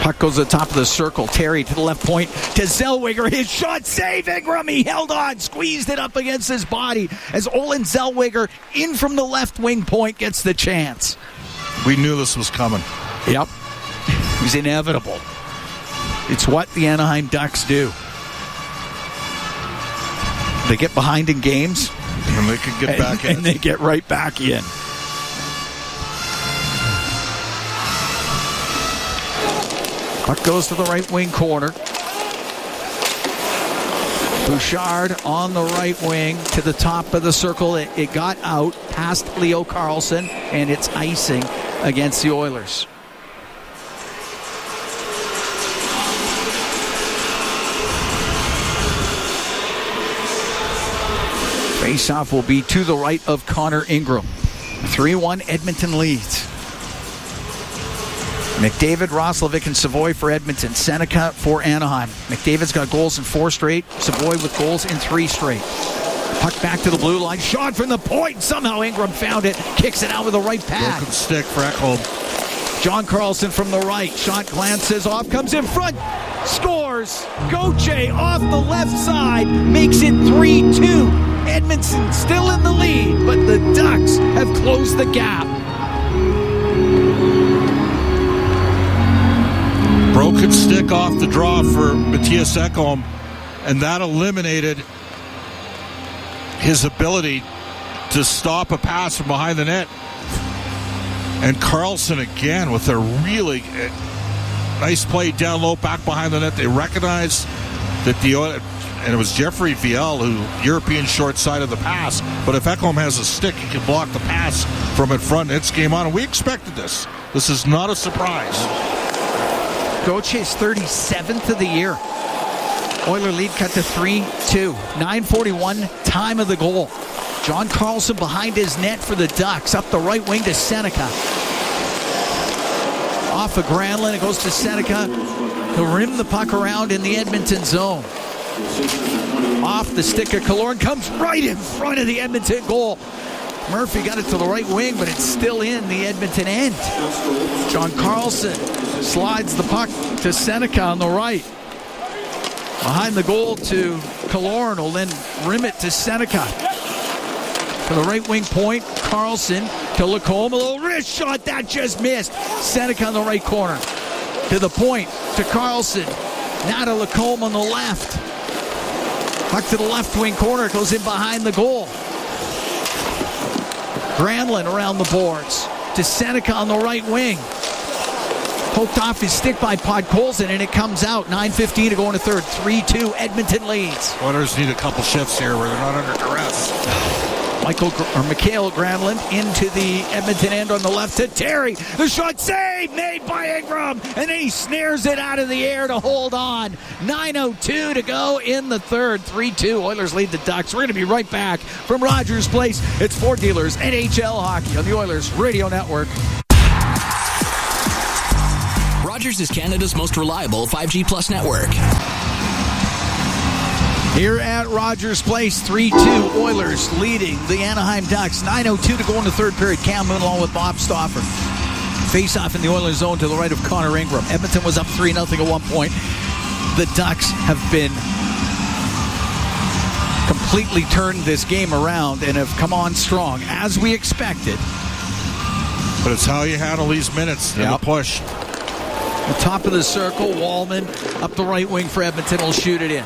Puck goes to the top of the circle. Terry to the left point to Zellweger. His shot, save Ingram. He held on, squeezed it up against his body as Olin Zellweger in from the left wing point gets the chance. We knew this was coming. Yep. It was inevitable. It's what the Anaheim Ducks do. They get behind in games. And they can get back in. And they get right back in. Puck goes to the right wing corner. Bouchard on the right wing to the top of the circle. It got out past Leo Carlson, and it's icing against the Oilers. Faceoff will be to the right of Connor Ingram. 3-1 Edmonton leads. McDavid, Roslovic, and Savoy for Edmonton. Seneca for Anaheim. McDavid's got goals in 4 straight. Savoy with goals in 3 straight. Puck back to the blue line. Shot from the point. Somehow Ingram found it. Kicks it out with the right pad. Broken stick for Ekholm. John Carlson from the right. Shot glances off. Comes in front. Scores. Gauthier off the left side. Makes it 3-2. Edmonton still in the lead, but the Ducks have closed the gap. Broken stick off the draw for Matthias Ekholm, and that eliminated his ability to stop a pass from behind the net. And Carlson again with a really nice play down low, back behind the net. They recognized that and it was Jeffrey Viel who European short side of the pass. But if Ekholm has a stick, he can block the pass from in front. It's game on, and we expected this. This is not a surprise. Gauthier's 37th of the year. Oiler lead cut to 3-2. 9:41 time of the goal. John Carlson behind his net for the Ducks. Up the right wing to Seneca. Off of Granlund, it goes to Seneca. He'll rim the puck around in the Edmonton zone. Off the stick of Killorn, comes right in front of the Edmonton goal. Murphy got it to the right wing, but it's still in the Edmonton end. John Carlson slides the puck to Seneca on the right. Behind the goal to Killorn, will then rim it to Seneca. To the right wing point, Carlson to Lacombe. A little wrist shot that just missed. Seneca on the right corner. To the point, to Carlson. Now to Lacombe on the left. Puck to the left wing corner, goes in behind the goal. Granlund around the boards. To Seneca on the right wing. Poked off his stick by Podkolzin, and it comes out. 9:15 to go in the third. 3-2, Edmonton leads. Oilers need a couple shifts here where they're not under duress. Mikael Granlund into the Edmonton end on the left to Terry. The shot saved, made by Ingram, and then he snares it out of the air to hold on. 9:02 to go in the third. 3-2, Oilers lead the Ducks. We're going to be right back from Rogers Place. It's Ford Dealers NHL Hockey on the Oilers Radio Network. Rogers is Canada's most reliable 5G Plus network. Here at Rogers Place, 3-2, Oilers leading the Anaheim Ducks. 9:02 to go in the third period. Cam Moon along with Bob Stauffer. Face-off in the Oilers zone to the right of Connor Ingram. Edmonton was up 3-0 at one point. The Ducks have been completely turned this game around and have come on strong, as we expected. But it's how you handle these minutes in the push. The top of the circle, Wallman up the right wing for Edmonton will shoot it in.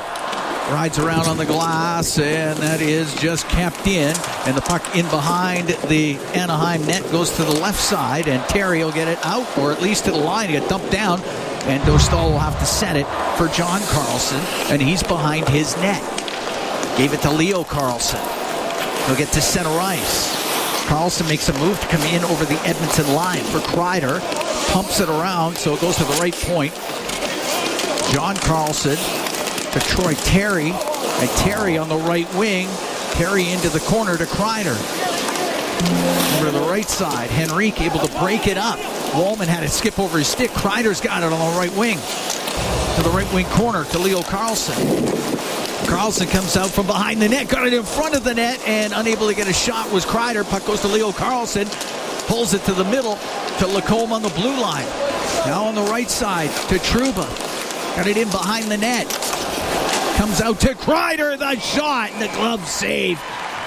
Rides around on the glass, and that is just kept in. And the puck in behind the Anaheim net goes to the left side, and Terry will get it out, or at least to the line. He get dumped down, and Dostal will have to set it for John Carlson, and he's behind his net. Gave it to Leo Carlson. He'll get to center ice. Carlson makes a move to come in over the Edmonton line for Kreider. Pumps it around, so it goes to the right point. John Carlson to Troy Terry, and Terry on the right wing. Terry into the corner to Kreider. Over to the right side, Henrique able to break it up. Wallman had it skip over his stick. Kreider's got it on the right wing. To the right wing corner to Leo Carlson. Carlson comes out from behind the net, got it in front of the net, and unable to get a shot was Kreider. Puck goes to Leo Carlson, pulls it to the middle to Lacombe on the blue line. Now on the right side to Trouba. Got it in behind the net. Comes out to Kreider, the shot, and the glove save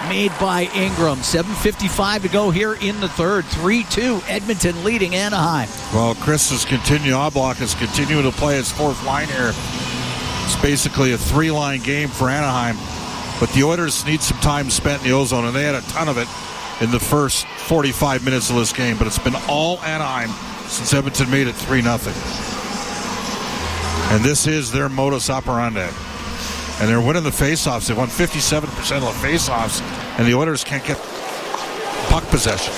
made by Ingram. 7:55 to go here in the third. 3-2, Edmonton leading Anaheim. Well, Oblak is continuing to play his fourth line here. It's basically a three-line game for Anaheim, but the Oilers need some time spent in the ozone, and they had a ton of it in the first 45 minutes of this game, but it's been all Anaheim since Edmonton made it 3-0. And this is their modus operandi. And they're winning the faceoffs. They won 57% of the faceoffs, and the Oilers can't get puck possession.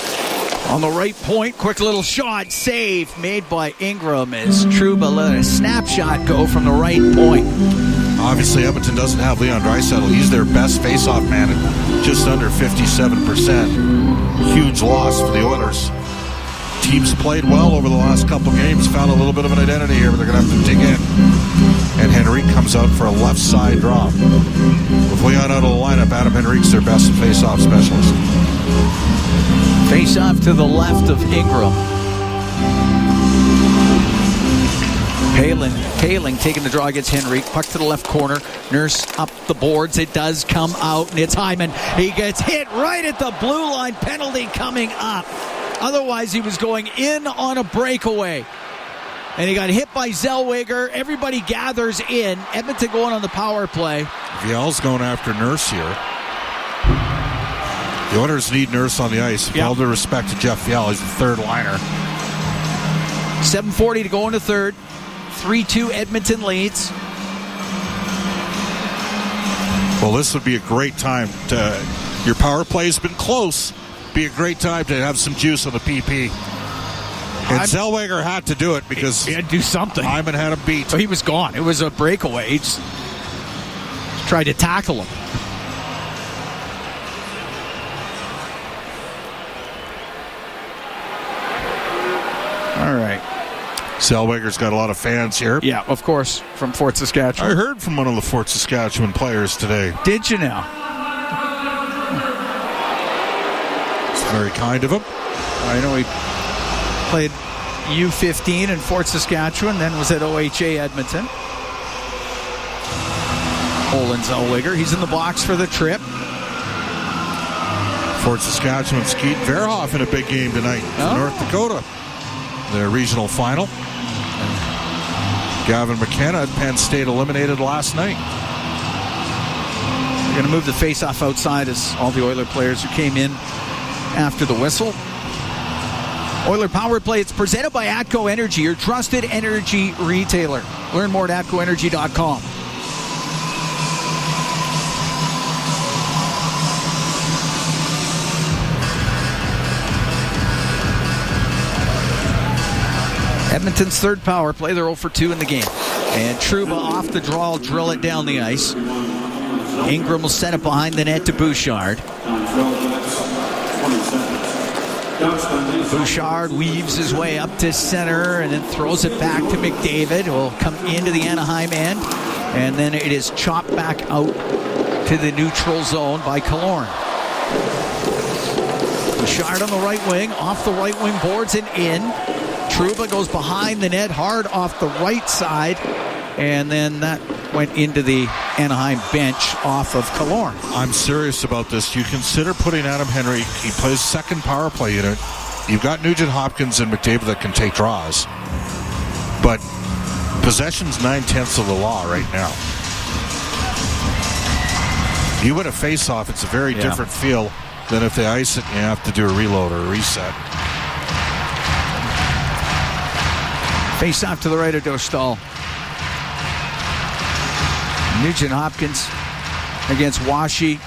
On the right point, quick little shot, save made by Ingram as Trouba let a snapshot go from the right point. Obviously, Edmonton doesn't have Leon Draisaitl. He's their best faceoff man at just under 57%. Huge loss for the Oilers. Teams played well over the last couple games, found a little bit of an identity here, but they're going to have to dig in. And Henrique comes out for a left side drop. With Leon out of the lineup, Adam Henrique's their best face-off specialist. Face-off to the left of Ingram. Paling taking the draw against Henrique. Puck to the left corner. Nurse up the boards. It does come out, and it's Hyman. He gets hit right at the blue line. Penalty coming up. Otherwise, he was going in on a breakaway. And he got hit by Zellweger. Everybody gathers in. Edmonton going on the power play. Viel's going after Nurse here. The Oilers need Nurse on the ice. With all due respect to Jeff Viel, he's the third liner. 7:40 to go in the third. 3-2 Edmonton leads. Well, this would be a great time to... Your power play has been close. Be a great time to have some juice on the PP. And Zellweger had to do it because he had to do something. Hyman had him beat. So he was gone. It was a breakaway. He just tried to tackle him. All right. Zellweger's got a lot of fans here. Yeah, of course, from Fort Saskatchewan. I heard from one of the Fort Saskatchewan players today. Did you now? It's very kind of him. I know he played U15 in Fort Saskatchewan, then was at OHA Edmonton. Olin Zellweger, he's in the box for the trip. Fort Saskatchewan Skeet Verhoff in a big game tonight for North Dakota. Their regional final. Gavin McKenna at Penn State eliminated last night. They're going to move the face-off outside as all the Oiler players who came in after the whistle. Oiler Power Play, it's presented by ATCO Energy, your trusted energy retailer. Learn more at atcoenergy.com. Edmonton's third power play. They're 0 for 2 in the game. And Trouba off the draw will drill it down the ice. Ingram will send it behind the net to Bouchard. Bouchard weaves his way up to center and then throws it back to McDavid, who will come into the Anaheim end. And then it is chopped back out to the neutral zone by Killorn. Bouchard on the right wing, off the right wing boards and in. Trouba goes behind the net, hard off the right side, and then that went into the Anaheim bench off of Killorn. I'm serious about this. You consider putting Adam Henry, he plays second power play unit. You've got Nugent Hopkins and McDavid that can take draws, but possession's 9/10 of the law right now. You win a face-off, it's a very different feel than if they ice it and you have to do a reload or a reset. Face off to the right of Dostal. Nugent Hopkins against Washi.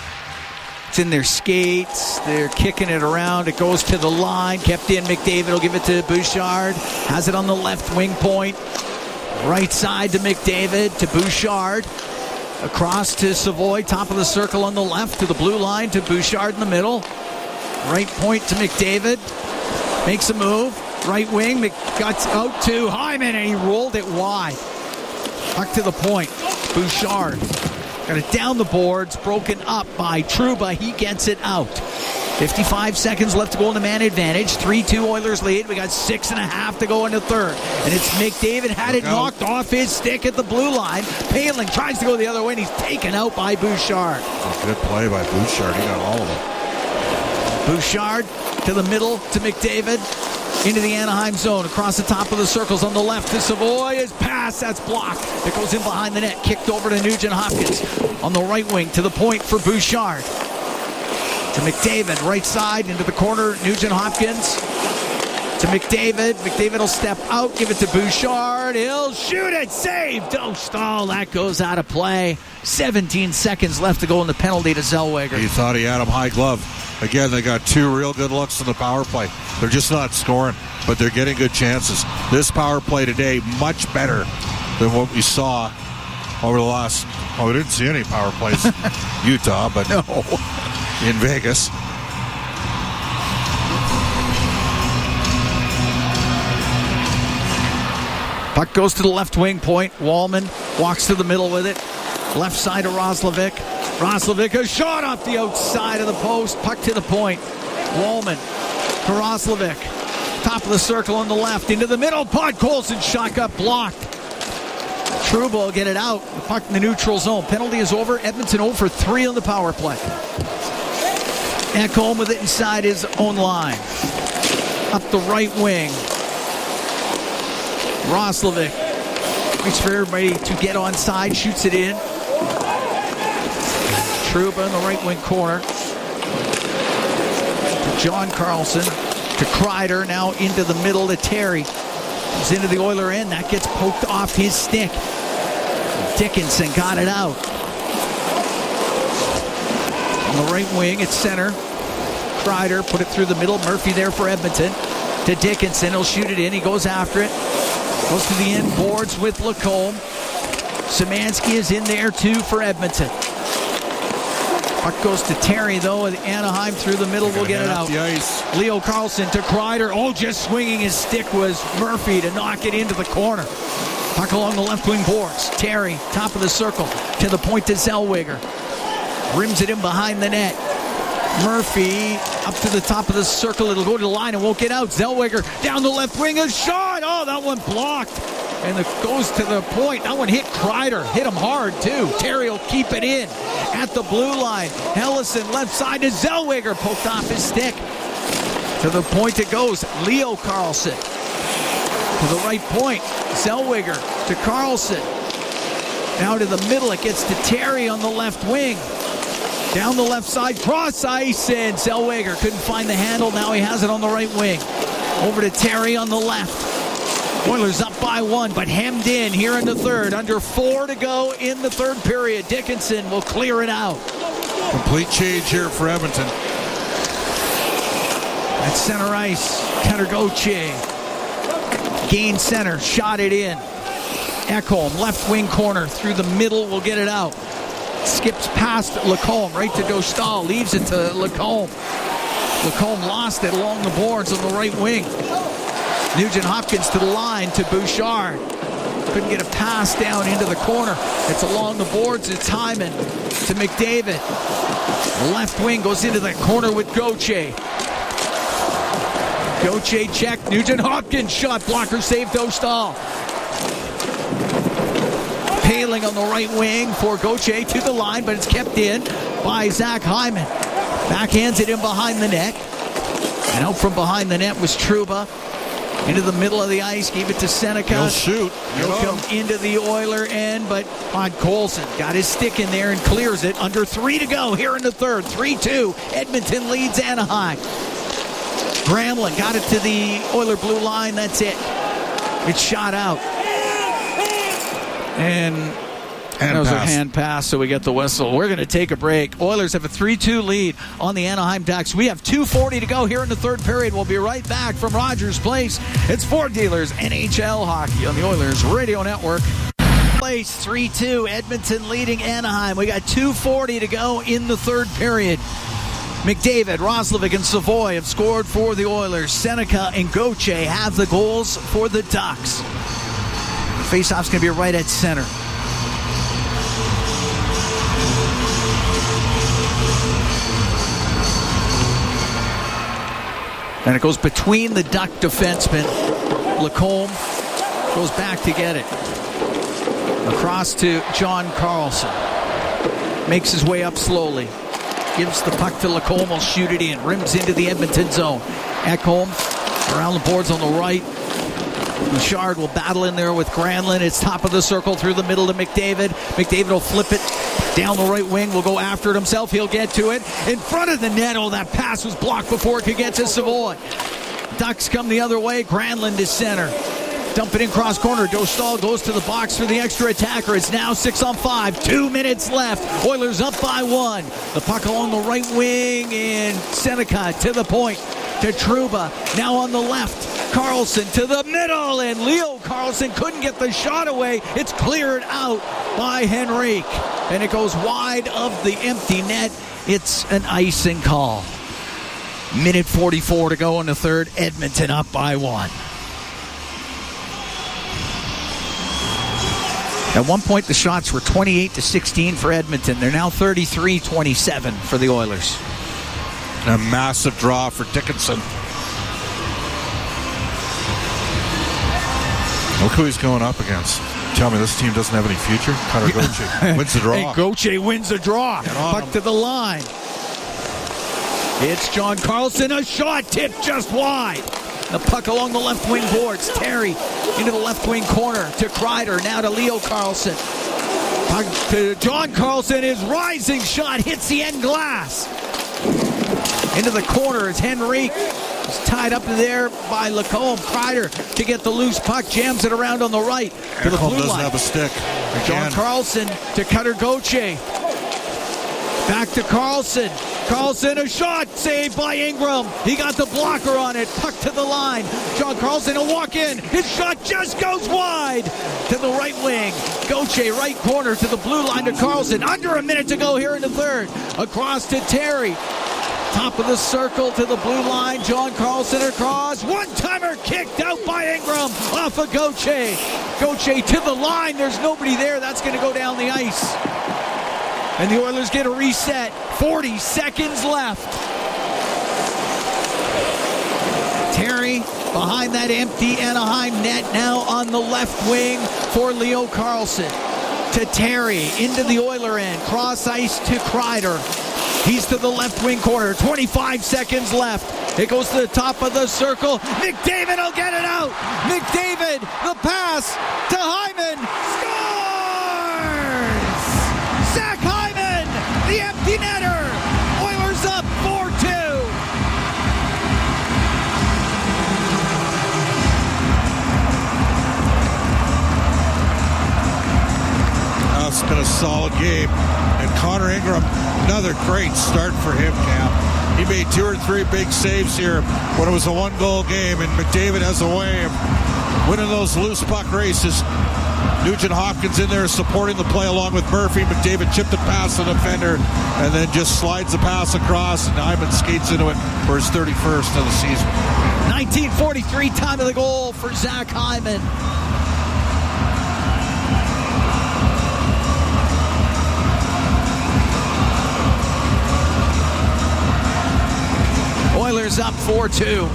It's in their skates. They're kicking it around. It goes to the line. Kept in. McDavid will give it to Bouchard. Has it on the left wing point. Right side to McDavid, to Bouchard. Across to Savoy. Top of the circle on the left to the blue line to Bouchard in the middle. Right point to McDavid. Makes a move. Right wing, got out to Hyman, and he rolled it wide. Puck to the point. Bouchard got it down the boards, broken up by Trouba. He gets it out. 55 seconds left to go in the man advantage. 3-2 Oilers lead. We got 6.5 to go in the third. And it's McDavid had it knocked off his stick at the blue line. Paling tries to go the other way, and he's taken out by Bouchard. Good play by Bouchard. He got all of them. Bouchard to the middle to McDavid. Into the Anaheim zone, across the top of the circles on the left to Savoy. His pass, that's blocked. It goes in behind the net, kicked over to Nugent Hopkins. On the right wing, to the point for Bouchard. To McDavid, right side, into the corner, Nugent Hopkins. To McDavid. McDavid will step out, give it to Bouchard. He'll shoot it, saved. Dostal, that goes out of play. 17 seconds left to go in the penalty to Zellweger. He thought he had him high glove. Again, they got two real good looks in the power play. They're just not scoring, but they're getting good chances. This power play today, much better than what we saw over the last... Well, we didn't see any power plays in Utah, but no. In Vegas. Puck goes to the left wing point. Wallman walks to the middle with it. Left side of Roslovic. Roslovic, a shot off the outside of the post. Puck to the point. Wallman to Roslovic. Top of the circle on the left. Into the middle. Podkolzin shot got blocked. Trouba will get it out. The puck in the neutral zone. Penalty is over. Edmonton 0 for 3 on the power play. Ekholm with it inside his own line. Up the right wing. Roslovic waits for everybody to get on side. Shoots it in. Trouba in the right wing corner. To John Carlson. To Kreider. Now into the middle to Terry. Comes into the Oiler end. That gets poked off his stick. Dickinson got it out. On the right wing at center. Kreider put it through the middle. Murphy there for Edmonton. To Dickinson. He'll shoot it in. He goes after it. Goes to the end boards with Lacombe. Szymanski is in there too for Edmonton. Puck goes to Terry, though, and Anaheim through the middle will get it out. The ice. Leo Carlson to Kreider. Oh, just swinging his stick was Murphy to knock it into the corner. Puck along the left wing boards. Terry, top of the circle, to the point to Zellweger. Rims it in behind the net. Murphy up to the top of the circle. It'll go to the line and won't get out. Zellweger down the left wing. A shot. Oh, that one blocked. And it goes to the point. That one hit Kreider. Hit him hard, too. Terry will keep it in at the blue line. Hellison left side to Zellweger. Poked off his stick. To the point it goes. Leo Carlson to the right point. Zellweger to Carlson. Now to the middle. It gets to Terry on the left wing. Down the left side. Cross ice. And Zellweger couldn't find the handle. Now he has it on the right wing. Over to Terry on the left. Oilers up by 1, but hemmed in here in the third. Under 4 to go in the third period. Dickinson will clear it out. Complete change here for Edmonton. At center ice, Cutter Gauthier. Gain center, shot it in. Ekholm, left wing corner, through the middle, will get it out. Skips past Lacombe, right to Dostal, leaves it to Lacombe. Lacombe lost it along the boards on the right wing. Nugent Hopkins to the line to Bouchard. Couldn't get a pass down into the corner. It's along the boards. It's Hyman to McDavid. Left wing goes into the corner with Gauthier. Gauthier check. Nugent Hopkins shot. Blocker save Dostal. Paling on the right wing for Gauthier to the line, but it's kept in by Zach Hyman. Backhands it in behind the net. And out from behind the net was Trouba. Into the middle of the ice, gave it to Seneca. He'll shoot. He'll come into the Oiler end, but Colson got his stick in there and clears it. Under 3 to go here in the third. 3-2. Edmonton leads Anaheim. Gramlin got it to the Oiler blue line. That's it. It's shot out. And that was a hand pass, so we get the whistle. We're going to take a break. Oilers have a 3-2 lead on the Anaheim Ducks. We have 2:40 to go here in the third period. We'll be right back from Rogers Place. It's Ford Dealers NHL Hockey on the Oilers Radio Network. Place 3-2, Edmonton leading Anaheim. We got 2:40 to go in the third period. McDavid, Roslovic, and Savoy have scored for the Oilers. Seneca and Gauthier have the goals for the Ducks. Faceoff's going to be right at center. And it goes between the Duck defensemen. Lacombe goes back to get it. Across to John Carlson. Makes his way up slowly. Gives the puck to Lacombe. Will shoot it in. Rims into the Edmonton zone. Ekholm around the boards on the right. Bouchard will battle in there with Granlund. It's top of the circle through the middle to McDavid. McDavid will flip it down the right wing. Will go after it himself. He'll get to it. In front of the net. Oh, that pass was blocked before it could get to Savoy. Ducks come the other way. Granlund is center. Dump it in cross corner. Dostal goes to the box for the extra attacker. It's now 6-on-5. 2 minutes left. Oilers up by 1. The puck along the right wing. And Seneca to the point. To Trouba. Now on the left. Carlson to the middle, and Leo Carlson couldn't get the shot away. It's cleared out by Henrique, and it goes wide of the empty net. It's an icing call. Minute 44 to go in the third. Edmonton up by 1. At one point, the shots were 28-16 for Edmonton. They're now 33-27 for the Oilers. A massive draw for Dickinson. Look who he's going up against. Tell me this team doesn't have any future? Cutter Gauthier wins the draw. Hey, Gauthier wins the draw. Puck to the line. It's John Carlson. A shot tipped just wide. The puck along the left wing boards. Terry into the left wing corner to Kreider. Now to Leo Carlson. Puck to John Carlson. His rising shot hits the end glass. Into the corner is Henrique. He's tied up there by Lacombe. Kreider to get the loose puck. Jams it around on the right to the blue line. Doesn't have a stick. John Carlson to Cutter Gauthier. Back to Carlson. Carlson, a shot saved by Ingram. He got the blocker on it. Puck to the line. John Carlson will walk in. His shot just goes wide to the right wing. Gauthier, right corner to the blue line to Carlson. Under a minute to go here in the third. Across to Terry. Top of the circle to the blue line. John Carlson across. One-timer kicked out by Ingram off of Gauthier. Gauthier to the line. There's nobody there. That's going to go down the ice. And the Oilers get a reset. 40 seconds left. Terry behind that empty Anaheim net now on the left wing for Leo Carlson. To Terry, into the Oiler end. Cross ice to Kreider. He's to the left wing corner. 25 seconds left. It goes to the top of the circle. McDavid will get it out. McDavid, the pass to Hyman. Scores! Zach Hyman, the empty netter. Oilers up 4-2. It's been a solid game. And Connor Ingram, another great start for him, Cam. He made 2 or 3 big saves here when it was a 1-goal game, and McDavid has a way of winning those loose puck races. Nugent Hopkins in there supporting the play along with Murphy. McDavid chipped it past the defender and then just slides the pass across, and Hyman skates into it for his 31st of the season. 1943 time of the goal for Zach Hyman. Oilers up 4-2.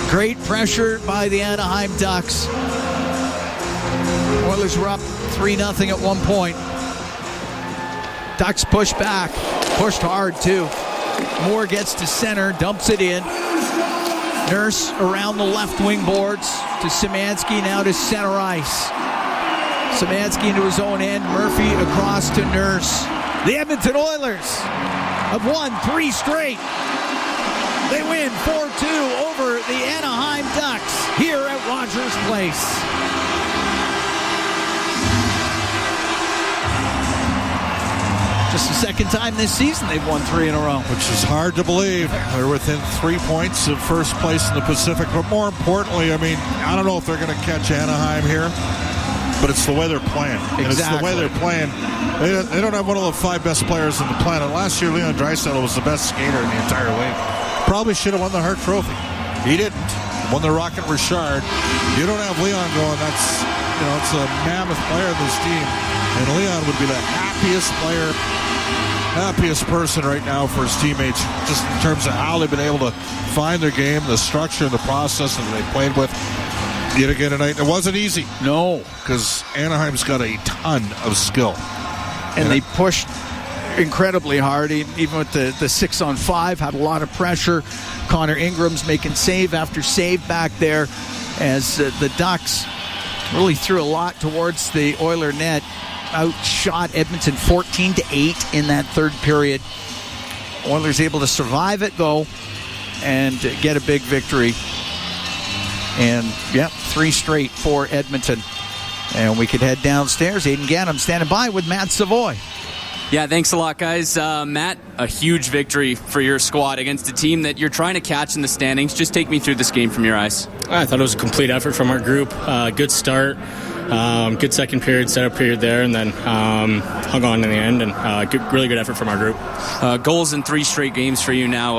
Great pressure by the Anaheim Ducks. Oilers were up 3-0 at one point. Ducks push back. Pushed hard, too. Moore gets to center, dumps it in. Nurse around the left wing boards to Szymanski, now to center ice. Szymanski into his own end. Murphy across to Nurse. The Edmonton Oilers have won 3 straight. They win 4-2 over the Anaheim Ducks here at Rogers Place. Just the second time this season they've won 3 in a row. Which is hard to believe. They're within 3 points of first place in the Pacific. But more importantly, I mean, I don't know if they're going to catch Anaheim here, but it's the way they're playing. Exactly. And it's the way they're playing. They don't have one of the 5 best players on the planet. Last year, Leon Draisaitl was the best skater in the entire league. Probably should have won the Hart Trophy. He didn't. Won the Rocket Richard. You don't have Leon going. That's, it's a mammoth player of this team. And Leon would be the happiest person right now for his teammates, just in terms of how they've been able to find their game, the structure, and the process that they played with. Yet again tonight, it wasn't easy. No. Because Anaheim's got a ton of skill. And they pushed incredibly hard, even with the 6-on-5, had a lot of pressure. Connor Ingram's making save after save back there as the Ducks really threw a lot towards the Oiler net. Outshot Edmonton 14-8 in that third period. Oilers able to survive it, though, and get a big victory. And, 3 straight for Edmonton. And we could head downstairs. Aidan Gannam standing by with Matt Savoy. Yeah, thanks a lot, guys. Matt, a huge victory for your squad against a team that you're trying to catch in the standings. Just take me through this game from your eyes. I thought it was a complete effort from our group. Good start, good second period, setup period there, and then hung on in the end, and really good effort from our group. Goals in 3 straight games for you now.